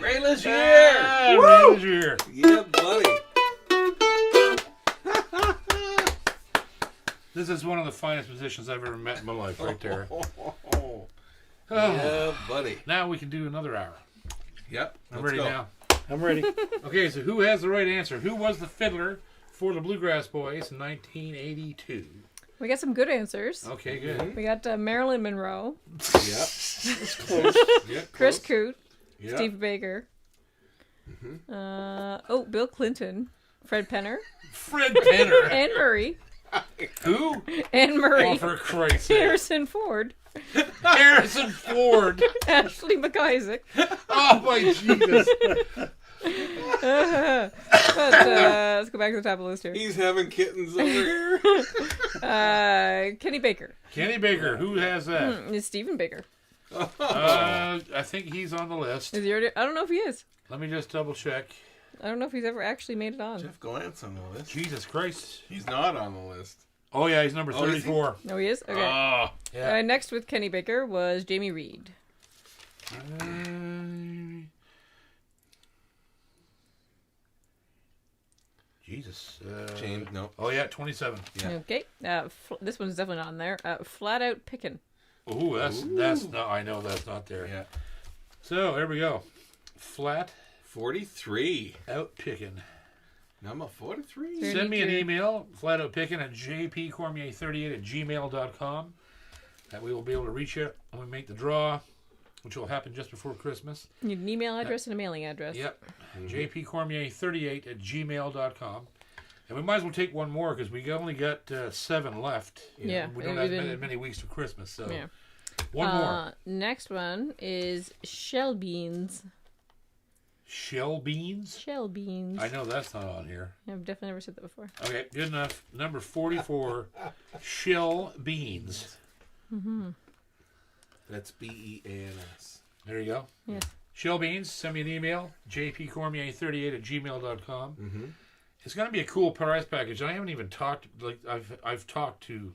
Ray Legere! Ray Legere. Yeah, buddy. This is one of the finest musicians I've ever met in my life, right there. Oh. Oh. Yeah, buddy. Now we can do another hour. Yep. I'm let's ready go. now. I'm ready. Okay, so who has the right answer? Who was the fiddler for the Bluegrass Boys in 1982? We got some good answers. Okay, good. We got Marilyn Monroe, Yep. It's close. Yep, Chris close. Coote, Yep. Steve Baker. Bill Clinton, Fred Penner, Fred Penner. Anne Murray, Who? Anne Murray, Oh, for Christ's sake. Harrison Ford, Harrison Ford. Ashley McIsaac. Oh, my Jesus. But let's go back to the top of the list here. He's having kittens over here. Kenny Baker. Kenny Baker. Who has that? It's Stephen Baker. I think he's on the list. Is he already? I don't know if he is. Let me just double check. I don't know if he's ever actually made it on. Jeff Glantz on the list. Jesus Christ. He's not on the list. Oh, yeah, he's number Oh, is he? 34. No, he is? Okay. Oh, yeah. Next with Kenny Baker was Jamie Reed. Jesus. James, no. Oh, yeah, 27. Yeah. Okay. This one's definitely not on there. Flat Out Pickin'. Ooh, that's not. I know that's not there. Yeah. So there we go. Flat 43. out picking. Number 43. There- Send me an email, flatoutpicking at jpcormier38@gmail.com. That we will be able to reach you when we make the draw, which will happen just before Christmas. You need an email address and a mailing address. Yep. jpcormier38@gmail.com. And we might as well take one more because we only got 7 left. Yeah, We don't we've have been- many weeks to Christmas, so Yeah. one more. Next one is shell beans. Shell beans? Shell beans. I know that's not on here. I've definitely never said that before. Okay, good enough. Number 44, shell beans. That's BEANS. There you go. Yes. Shell beans, send me an email, jpcormier38@gmail.com. Mm-hmm. It's going to be a cool prize package. I haven't even talked, I've talked to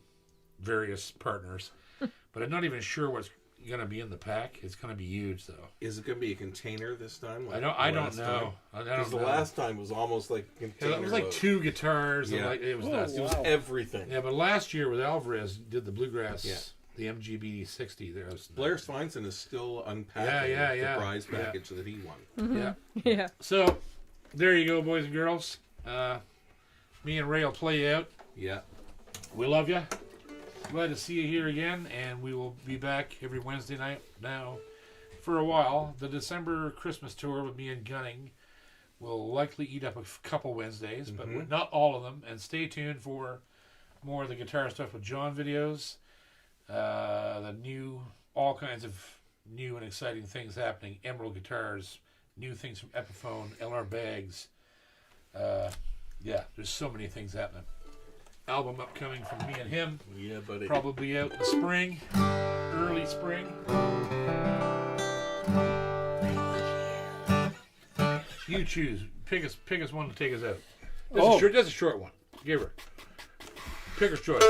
various partners, but I'm not even sure what's going to be in the pack. It's going to be huge, though. Is it going to be a container this time? I don't know. Because the last time was almost like a container. It was like load. 2 guitars. Yeah. And it was Oh, nuts. wow. It was everything. Yeah, but last year with Alvarez did the bluegrass, the MGB 60. Blair Svensson is still unpacking the prize package that he won. Mm-hmm. Yeah. Yeah. So, there you go, boys and girls. Me and Ray will play you out. Yeah. We love you. Glad to see you here again, and we will be back every Wednesday night now for a while. The December Christmas tour with me and Gunning will likely eat up a couple Wednesdays, but not all of them. And stay tuned for more of the guitar stuff with John videos. All kinds of new and exciting things happening. Emerald guitars, new things from Epiphone, LR bags. There's so many things happening. Album upcoming from me and him. Yeah, buddy. Probably out in the spring, early spring. You choose. Pick us one to take us out. That's a short one. Give her. Picker's choice.